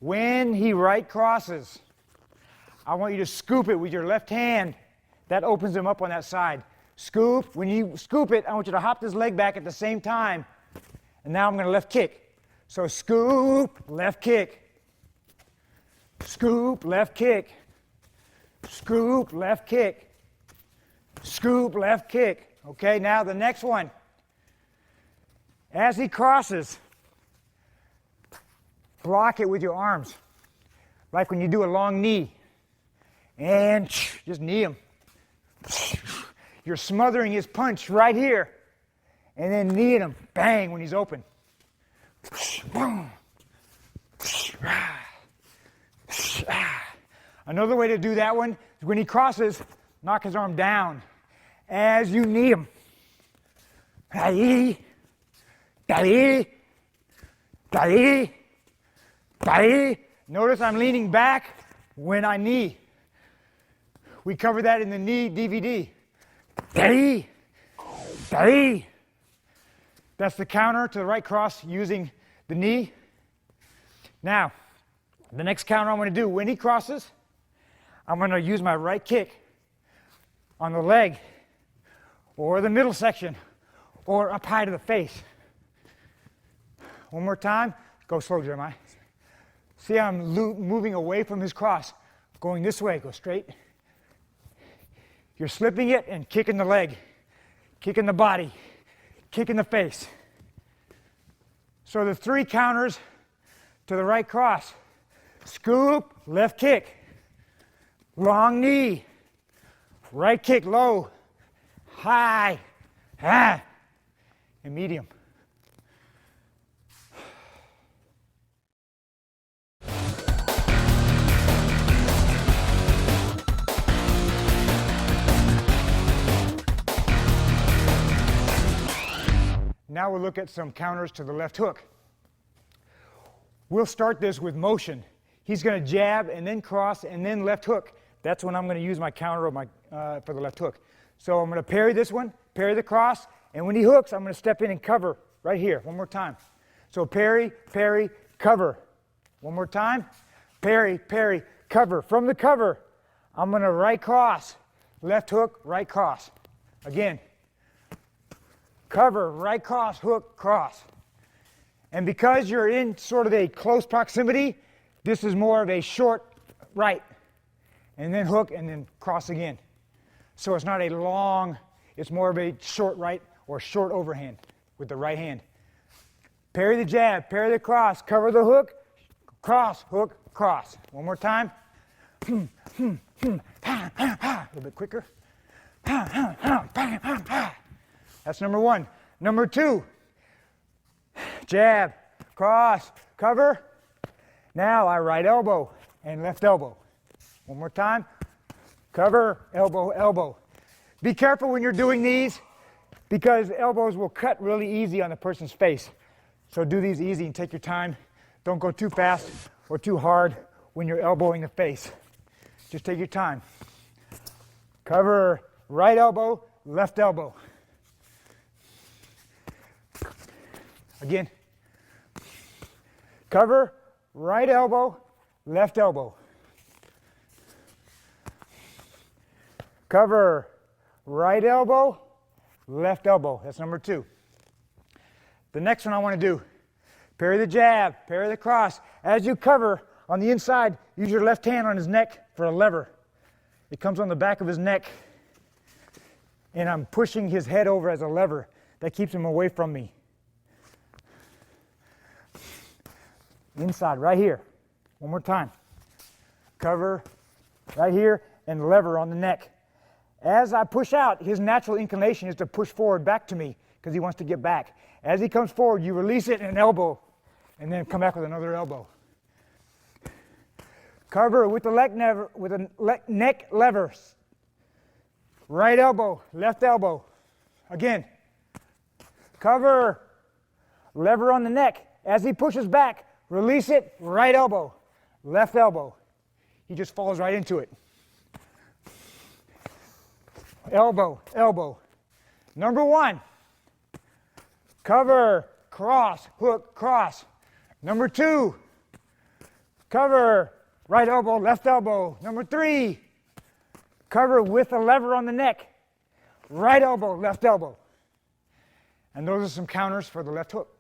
When he right crosses, I want you to scoop it with your left hand. That opens him up on that side. Scoop. When you scoop it, I want you to hop this leg back at the same time. And now I'm going to left kick. So scoop, left kick. Scoop, left kick. Scoop, left kick. Scoop, left kick. Okay, now the next one. As he crosses, block it with your arms. Like when you do a long knee. And just knee him. You're smothering his punch right here. And then kneeing him. Bang, when he's open. Another way to do that one is when he crosses, knock his arm down as you knee him. Notice I'm leaning back when I knee. We cover that in the knee DVD. That's the counter to the right cross using the knee. Now, the next counter I'm going to do, when he crosses, I'm going to use my right kick on the leg or the middle section or up high to the face. One more time. Go slow, Jeremiah. See how I'm moving away from his cross. Going this way. Go straight. You're slipping it and kicking the leg, kicking the body, kicking the face. So the three counters to the right cross. Scoop, left kick. Long knee. Right kick low. High. And medium. Now we'll look at some counters to the left hook. We'll start this with motion. He's going to jab and then cross and then left hook. That's when I'm going to use my counter of for the left hook. So I'm going to parry this one, parry the cross, and when he hooks, I'm going to step in and cover right here. One more time. So parry, parry, cover. One more time. Parry, parry, cover. From the cover, I'm going to right cross, left hook, right cross. Again. Cover, right cross, hook, cross. And because you're in sort of a close proximity, this is more of a short right. And then hook and then cross again. So it's not a long, it's more of a short right or short overhand with the right hand. Parry the jab, parry the cross, cover the hook, cross, hook, cross. One more time. A little bit quicker. That's number one. Number two, jab, cross, cover. Now I right elbow and left elbow. One more time. Cover, elbow, elbow. Be careful when you're doing these because elbows will cut really easy on the person's face. So do these easy and take your time. Don't go too fast or too hard when you're elbowing the face. Just take your time. Cover, right elbow, left elbow. Again. Cover, right elbow, left elbow. Cover, right elbow, left elbow. That's number two. The next one I want to do, parry the jab, parry the cross. As you cover on the inside, use your left hand on his neck for a lever. It comes on the back of his neck, and I'm pushing his head over as a lever. That keeps him away from me. Inside, right here. One more time. Cover, right here, and lever on the neck. As I push out, his natural inclination is to push forward back to me because he wants to get back. As he comes forward, you release it in an elbow and then come back with another elbow. Cover with the neck lever. Right elbow, left elbow. Again. Cover, lever on the neck. As he pushes back, release it, right elbow, left elbow. He just falls right into it. Elbow, elbow. Number one, cover, cross, hook, cross. Number two, cover, right elbow, left elbow. Number three, cover with a lever on the neck, right elbow, left elbow. And those are some counters for the left hook.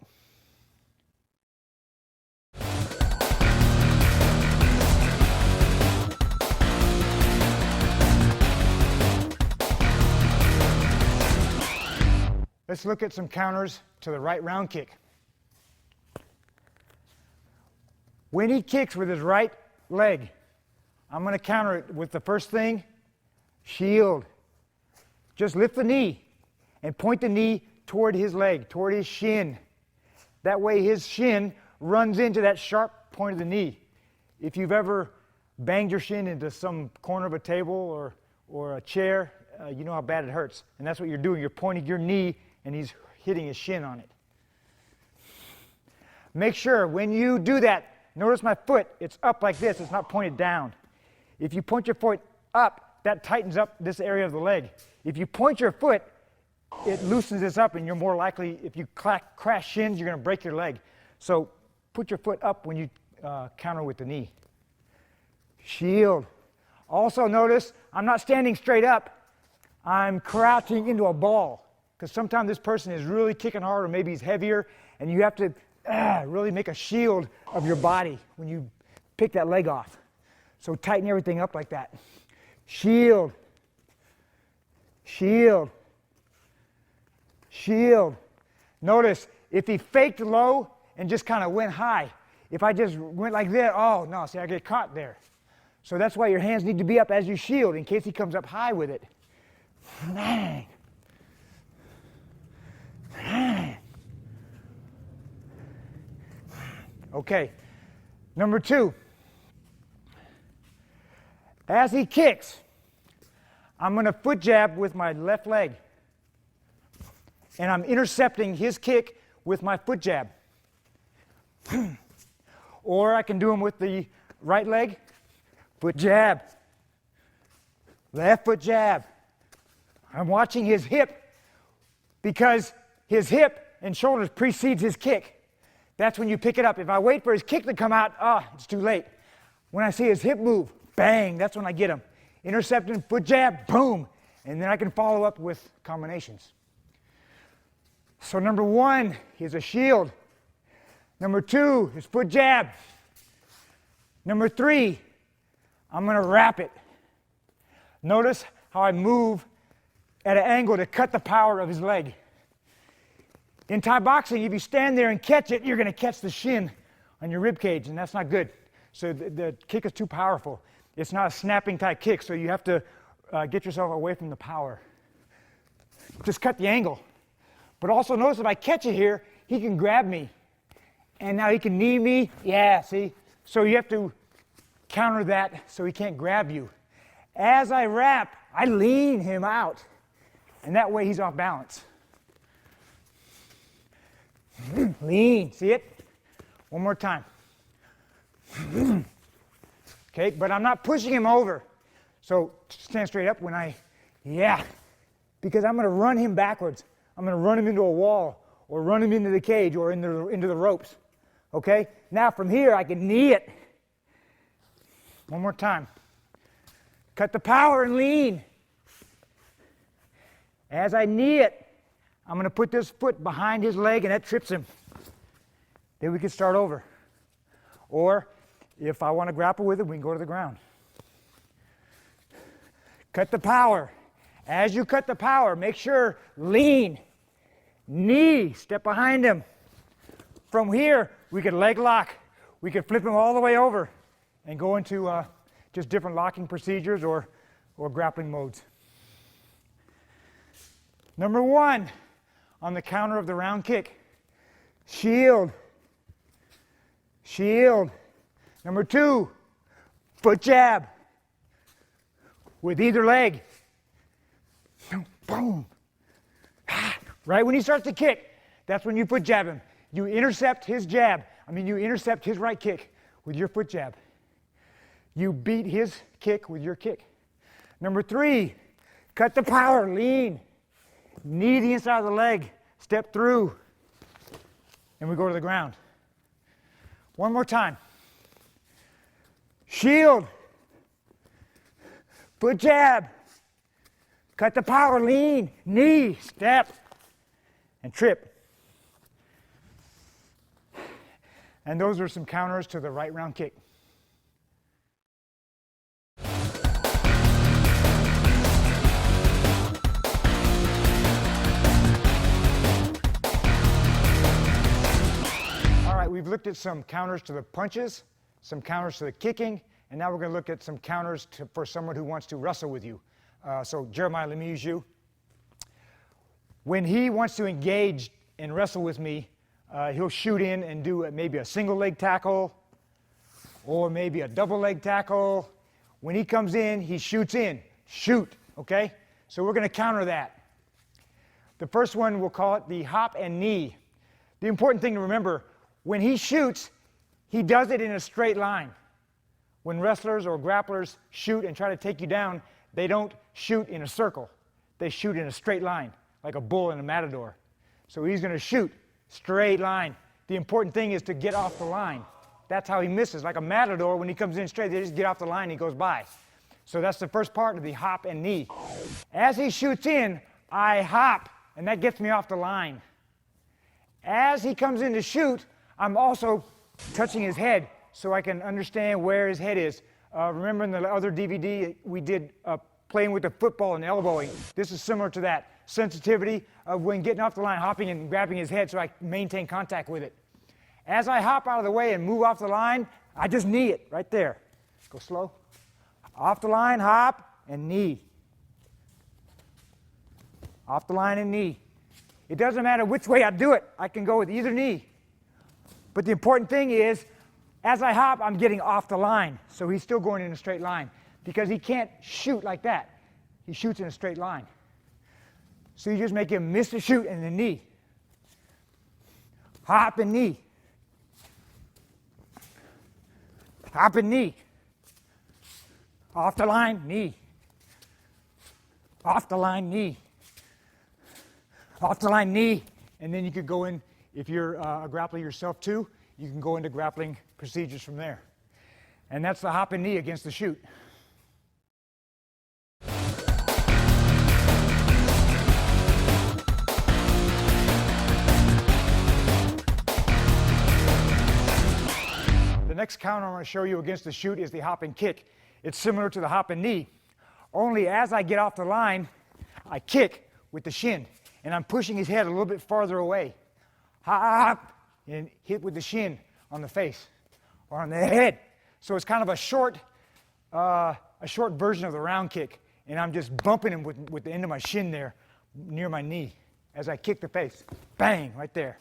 Let's look at some counters to the right round kick. When he kicks with his right leg, I'm going to counter it with the first thing, shield. Just lift the knee and point the knee toward his leg, toward his shin. That way his shin runs into that sharp point of the knee. If you've ever banged your shin into some corner of a table or a chair, you know how bad it hurts. And that's what you're doing. You're pointing your knee and he's hitting his shin on it. Make sure when you do that, notice my foot, it's up like this, it's not pointed down. If you point your foot up, that tightens up this area of the leg. If you point your foot, it loosens this up and you're more likely, if you crash shins, you're going to break your leg. So put your foot up when you counter with the knee. Shield. Also notice, I'm not standing straight up, I'm crouching into a ball. Because sometimes this person is really kicking hard or maybe he's heavier and you have to really make a shield of your body when you pick that leg off. So tighten everything up like that. Shield. Shield. Shield. Notice if he faked low and just kind of went high. If I just went like that, oh no, see I get caught there. So that's why your hands need to be up as you shield in case he comes up high with it. Okay, number two. As he kicks, I'm going to foot jab with my left leg. and I'm intercepting his kick with my foot jab. Or I can do them with the right leg, foot jab, left foot jab. I'm watching his hip because his hip and shoulders precedes his kick. That's when you pick it up. If I wait for his kick to come out, it's too late. When I see his hip move, bang, that's when I get him. Intercepting, foot jab, boom. And then I can follow up with combinations. So number 1 is a shield. Number 2 is foot jab. Number 3, I'm going to wrap it. Notice how I move at an angle to cut the power of his leg. In Thai boxing, if you stand there and catch it, you're going to catch the shin on your rib cage, and that's not good. So the kick is too powerful. It's not a snapping type kick, so you have to get yourself away from the power. Just cut the angle. But also notice if I catch it here, he can grab me. And now he can knee me. Yeah, see? So you have to counter that so he can't grab you. As I wrap, I lean him out. And that way he's off balance. Lean, see it? One more time. Okay, but I'm not pushing him over. So stand straight up when because I'm going to run him backwards. I'm going to run him into a wall or run him into the cage or into the ropes. Okay, now from here I can knee it. One more time. Cut the power and lean. As I knee it, I'm going to put this foot behind his leg and that trips him. Then we can start over. Or if I want to grapple with it, we can go to the ground. Cut the power. As you cut the power, make sure lean, knee, step behind him. From here, we could leg lock. We could flip him all the way over and go into just different locking procedures or grappling modes. Number 1, on the counter of the round kick, shield, shield. Number 2, foot jab with either leg. Boom. Right when he starts to kick, that's when you foot jab him. You intercept his jab. You intercept his right kick with your foot jab. You beat his kick with your kick. Number 3, cut the power, lean. Knee the inside of the leg, step through, and we go to the ground. One more time. Shield, foot jab, cut the power, lean, knee, step, and trip. And those are some counters to the right round kick. We've looked at some counters to the punches, some counters to the kicking, and now we're going to look at some counters for someone who wants to wrestle with you. So Jeremiah, let me use you. When he wants to engage and wrestle with me, he'll shoot in and do maybe a single leg tackle or maybe a double leg tackle. When he comes in, he shoots in. Shoot, okay? So we're going to counter that. The first one, we'll call it the hop and knee. The important thing to remember, when he shoots, he does it in a straight line. When wrestlers or grapplers shoot and try to take you down, they don't shoot in a circle. They shoot in a straight line, like a bull in a matador. So he's going to shoot straight line. The important thing is to get off the line. That's how he misses. Like a matador, when he comes in straight, they just get off the line and he goes by. So that's the first part of the hop and knee. As he shoots in, I hop, and that gets me off the line. As he comes in to shoot, I'm also touching his head so I can understand where his head is. Remember in the other DVD we did playing with the football and elbowing. This is similar to that. Sensitivity of when getting off the line, hopping and grabbing his head so I maintain contact with it. As I hop out of the way and move off the line, I just knee it right there. Go slow. Off the line, hop, and knee. Off the line and knee. It doesn't matter which way I do it. I can go with either knee. But the important thing is, as I hop, I'm getting off the line. So he's still going in a straight line because he can't shoot like that. He shoots in a straight line. So you just make him miss the shoot and the knee. Hop and knee. Hop and knee. Off the line, knee. Off the line, knee. Off the line, knee. And then you could go in, if you're a grappler yourself too, you can go into grappling procedures from there. And that's the hop and knee against the shoot. The next counter I'm going to show you against the shoot is the hop and kick. It's similar to the hop and knee, only as I get off the line, I kick with the shin, and I'm pushing his head a little bit farther away. Hop, and hit with the shin on the face or on the head. So it's kind of a short version of the round kick, and I'm just bumping him with the end of my shin there near my knee as I kick the face. Bang, right there.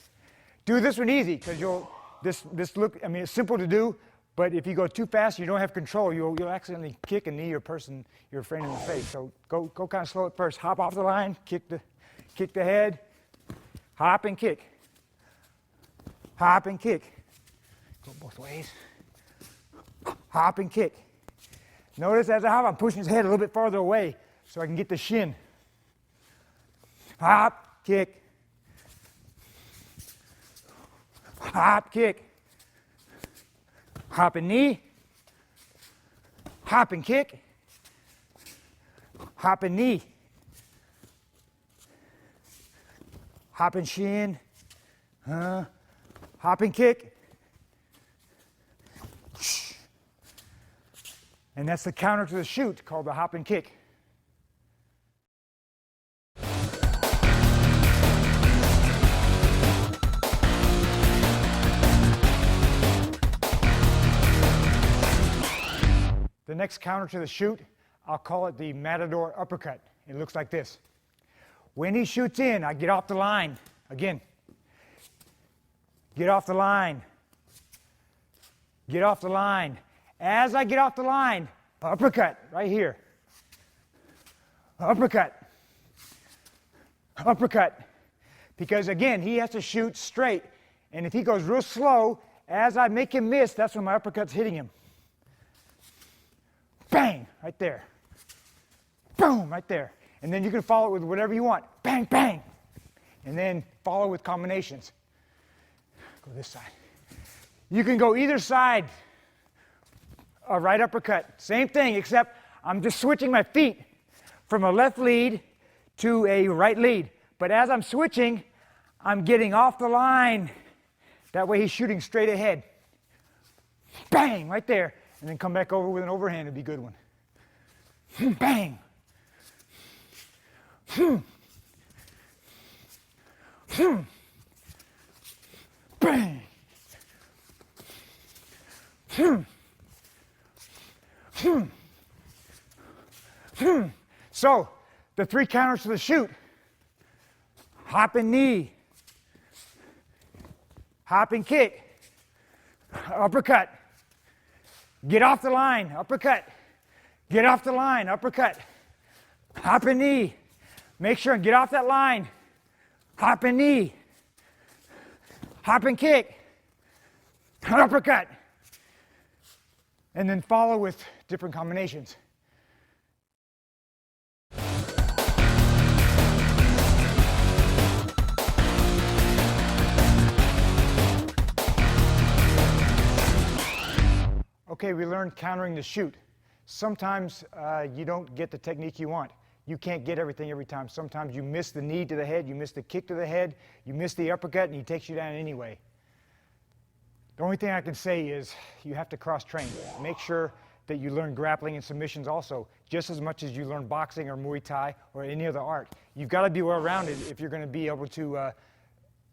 Do this one easy, because this look, I mean, it's simple to do, but if you go too fast, you don't have control. You'll accidentally kick and knee your person you're afraid in the face. So go kind of slow at first. Hop off the line, kick the head, hop and kick. Hop and kick. Go both ways. Hop and kick. Notice as I hop, I'm pushing his head a little bit farther away so I can get the shin. Hop, kick. Hop, kick. Hop and knee. Hop and kick. Hop and knee. Hop and shin. Hop and kick. And that's the counter to the shoot called the hop and kick. The next counter to the shoot, I'll call it the matador uppercut. It looks like this. When he shoots in, I get off the line. Again. Get off the line. Get off the line. As I get off the line, uppercut right here. Uppercut. Uppercut. Because again, he has to shoot straight. And if he goes real slow, as I make him miss, that's when my uppercut's hitting him. Bang, right there. Boom, right there. And then you can follow it with whatever you want. Bang, bang. And then follow with combinations. Go this side. You can go either side. A right uppercut. Same thing, except I'm just switching my feet from a left lead to a right lead. But as I'm switching, I'm getting off the line. That way he's shooting straight ahead. Bang, right there. And then come back over with an overhand would be a good one. Bang. Bang. So, the three counters to the shoot. Hop and knee. Hop and kick. Uppercut. Get off the line, uppercut. Get off the line, uppercut. Hop and knee. Make sure and get off that line. Hop and knee. Hop and kick. Uppercut. And then follow with different combinations. Okay, we learned countering the shoot. Sometimes you don't get the technique you want. You can't get everything every time. Sometimes you miss the knee to the head, you miss the kick to the head, you miss the uppercut, and he takes you down anyway. The only thing I can say is you have to cross-train. Make sure that you learn grappling and submissions also, just as much as you learn boxing or Muay Thai or any other art. You've got to be well-rounded if you're going to be able to,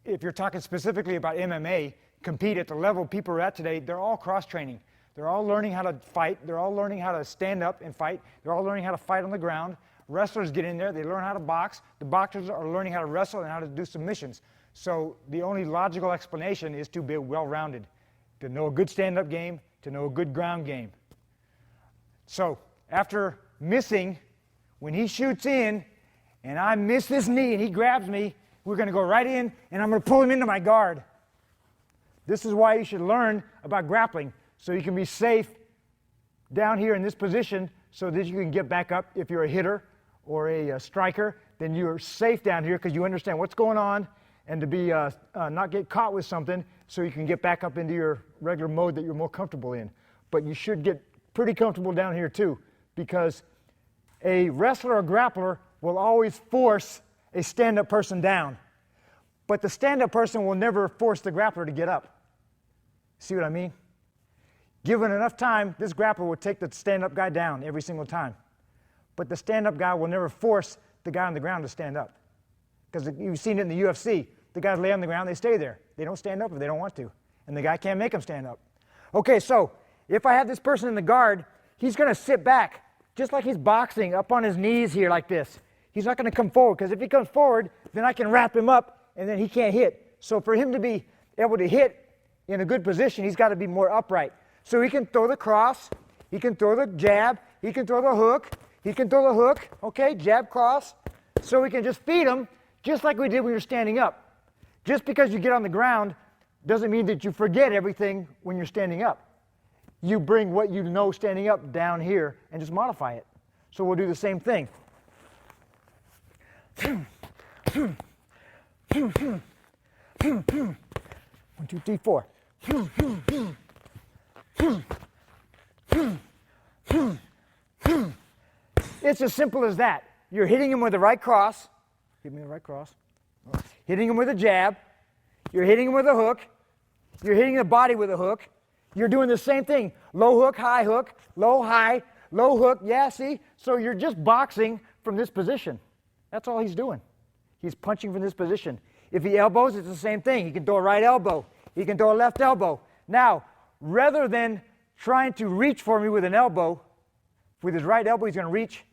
if you're talking specifically about MMA, compete at the level people are at today, they're all cross-training. They're all learning how to fight. They're all learning how to stand up and fight. They're all learning how to fight on the ground. Wrestlers get in there. They learn how to box. The boxers are learning how to wrestle and how to do submissions. So the only logical explanation is to be well-rounded, to know a good stand-up game, to know a good ground game. So after missing, when he shoots in and I miss this knee and he grabs me, we're going to go right in and I'm going to pull him into my guard. This is why you should learn about grappling, so you can be safe down here in this position so that you can get back up. If you're a hitter or a striker, then you're safe down here because you understand what's going on, and to be not get caught with something so you can get back up into your regular mode that you're more comfortable in. But you should get pretty comfortable down here too, because a wrestler or grappler will always force a stand-up person down. But the stand-up person will never force the grappler to get up. See what I mean? Given enough time, this grappler will take the stand-up guy down every single time. But the stand-up guy will never force the guy on the ground to stand up. Because you've seen it in the UFC. The guys lay on the ground, they stay there. They don't stand up if they don't want to. And the guy can't make them stand up. Okay, so if I have this person in the guard, he's going to sit back, just like he's boxing, up on his knees here like this. He's not going to come forward, because if he comes forward, then I can wrap him up, and then he can't hit. So for him to be able to hit in a good position, he's got to be more upright. So he can throw the cross, he can throw the jab, he can throw the hook, okay, jab, cross. So we can just feed him, just like we did when you're standing up. Just because you get on the ground doesn't mean that you forget everything when you're standing up. You bring what you know standing up down here and just modify it. So we'll do the same thing. 1, 2, 3, 4. It's as simple as that. You're hitting him with the right cross. Hit me the right cross. Hitting him with a jab. You're hitting him with a hook. You're hitting the body with a hook. You're doing the same thing. Low hook, low, high, low hook. Yeah, see? So you're just boxing from this position. That's all he's doing. He's punching from this position. If he elbows, it's the same thing. He can throw a right elbow. He can throw a left elbow. Now, rather than trying to reach for me with an elbow, with his right elbow, he's going to reach.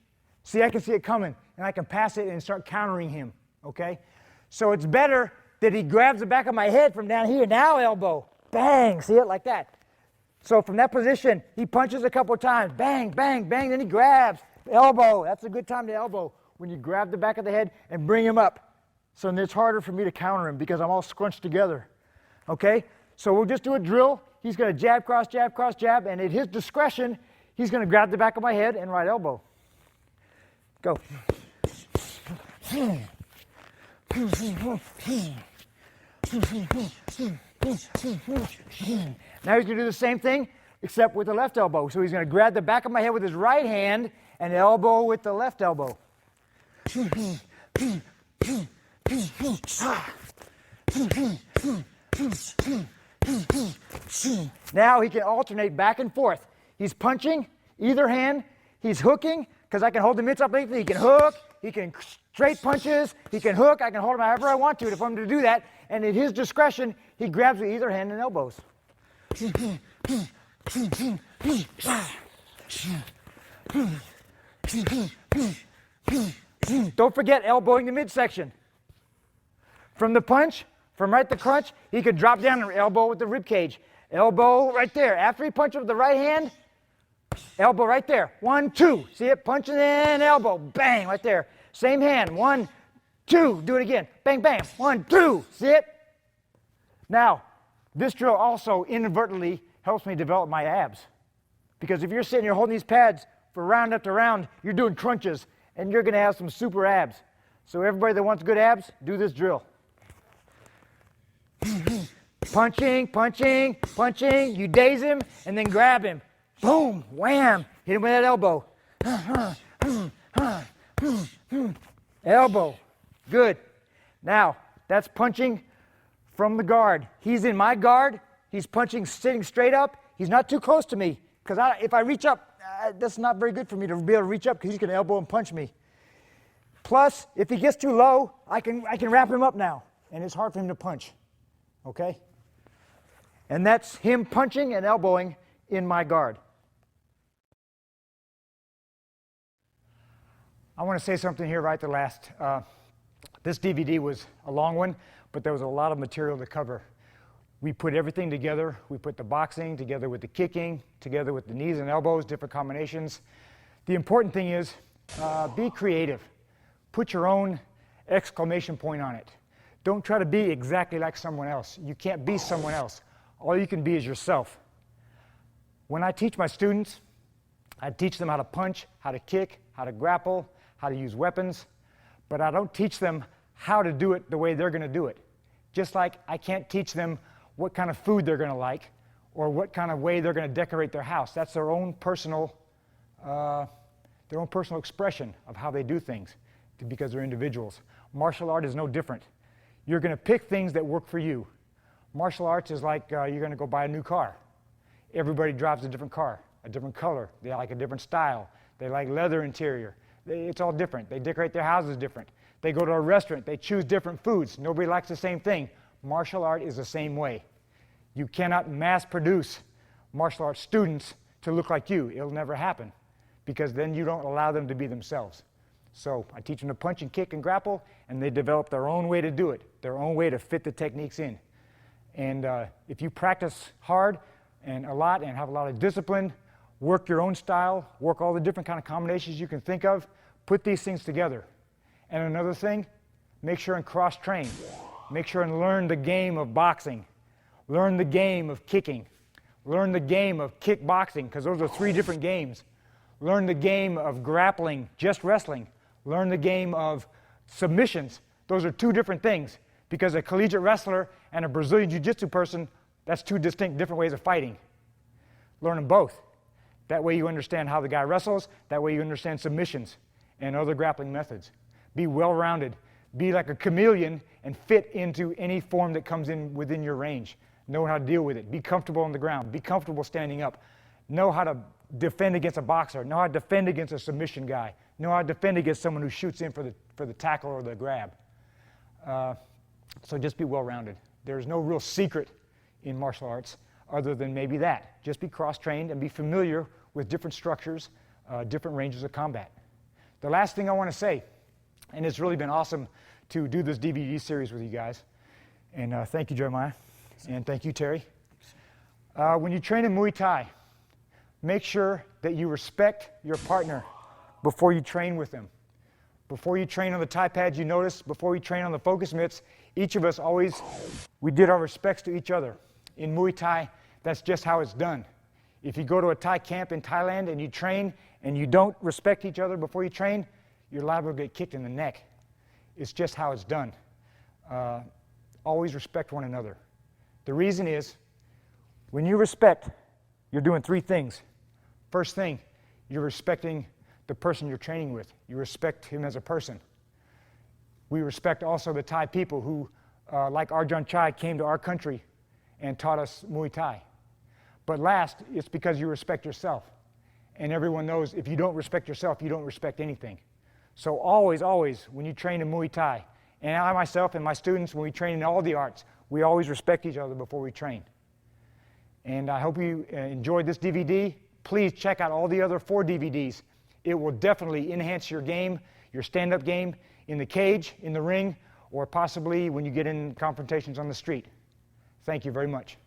See, I can see it coming, and I can pass it and start countering him, okay? So it's better that he grabs the back of my head from down here. Now elbow. Bang. See it like that. So from that position, he punches a couple of times. Bang, bang, bang. Then he grabs. Elbow. That's a good time to elbow, when you grab the back of the head and bring him up. So then it's harder for me to counter him because I'm all scrunched together. Okay? So we'll just do a drill. He's going to jab, cross, jab, and at his discretion, he's going to grab the back of my head and right elbow. Go. Now he's going to do the same thing, except with the left elbow. So he's going to grab the back of my head with his right hand and elbow with the left elbow. Now he can alternate back and forth. He's punching either hand. He's hooking, because I can hold the mitts up. He can hook. He can straight punches. He can hook. I can hold him however I want to if I'm to do that. And at his discretion, he grabs with either hand and elbows. Don't forget elbowing the midsection. From the punch, from right to crunch, he could drop down and elbow with the rib cage. Elbow right there. After he punches with the right hand, elbow right there. 1, 2. See it? Punch and then elbow. Bang, right there. Same hand. 1, 2. Do it again. Bang, bang. 1, 2. See it? Now, this drill also inadvertently helps me develop my abs. Because if you're sitting here holding these pads for round after round, you're doing crunches, and you're going to have some super abs. So everybody that wants good abs, do this drill. Punching, punching, punching. You daze him, and then grab him. Boom, wham. Hit him with that elbow. Elbow. Good. Now, that's punching from the guard. He's in my guard. He's punching sitting straight up. He's not too close to me, because if I reach up, that's not very good for me to be able to reach up, because he's going to elbow and punch me. Plus, if he gets too low, I can wrap him up now, and it's hard for him to punch. Okay? And that's him punching and elbowing in my guard. I want to say something here right at the last. This DVD was a long one, but there was a lot of material to cover. We put everything together. We put the boxing together with the kicking, together with the knees and elbows, different combinations. The important thing is be creative. Put your own exclamation point on it. Don't try to be exactly like someone else. You can't be someone else. All you can be is yourself. When I teach my students, I teach them how to punch, how to kick, how to grapple, how to use weapons, but I don't teach them how to do it the way they're going to do it. Just like I can't teach them what kind of food they're going to like or what kind of way they're going to decorate their house. That's their own personal expression of how they do things because they're individuals. Martial art is no different. You're going to pick things that work for you. Martial arts is like you're going to go buy a new car. Everybody drives a different car, a different color. They like a different style. They like leather interior. It's all different. They decorate their houses different. They go to a restaurant. They choose different foods. Nobody likes the same thing. Martial art is the same way. You cannot mass produce martial arts students to look like you. It'll never happen because then you don't allow them to be themselves. So I teach them to punch and kick and grapple, and they develop their own way to do it, their own way to fit the techniques in. And if you practice hard and a lot and have a lot of discipline, work your own style, work all the different kind of combinations you can think of, put these things together. And another thing, make sure and cross-train. Make sure and learn the game of boxing. Learn the game of kicking. Learn the game of kickboxing, because those are 3 different games. Learn the game of grappling, just wrestling. Learn the game of submissions. Those are 2 different things, because a collegiate wrestler and a Brazilian Jiu-Jitsu person, that's 2 distinct different ways of fighting. Learn them both. That way you understand how the guy wrestles. That way you understand submissions and other grappling methods. Be well-rounded. Be like a chameleon and fit into any form that comes in within your range. Know how to deal with it. Be comfortable on the ground. Be comfortable standing up. Know how to defend against a boxer. Know how to defend against a submission guy. Know how to defend against someone who shoots in for the tackle or the grab. So just be well-rounded. There's no real secret in martial arts other than maybe that. Just be cross-trained and be familiar with different structures, different ranges of combat. The last thing I want to say, and it's really been awesome to do this DVD series with you guys, and thank you, Jeremiah, and thank you, Terry. When you train in Muay Thai, make sure that you respect your partner before you train with them. Before you train on the Thai pads, you notice, before we train on the focus mitts, each of us we did our respects to each other. In Muay Thai, that's just how it's done. If you go to a Thai camp in Thailand and you train and you don't respect each other before you train, you're liable to get kicked in the neck. It's just how it's done. Always respect one another. The reason is, when you respect, you're doing 3 things. First thing, you're respecting the person you're training with. You respect him as a person. We respect also the Thai people who, like Arjan Chai, came to our country and taught us Muay Thai. But last, it's because you respect yourself. And everyone knows if you don't respect yourself, you don't respect anything. So always, always, when you train in Muay Thai, and I myself and my students, when we train in all the arts, we always respect each other before we train. And I hope you enjoyed this DVD. Please check out all the other 4 DVDs. It will definitely enhance your game, your stand-up game, in the cage, in the ring, or possibly when you get in confrontations on the street. Thank you very much.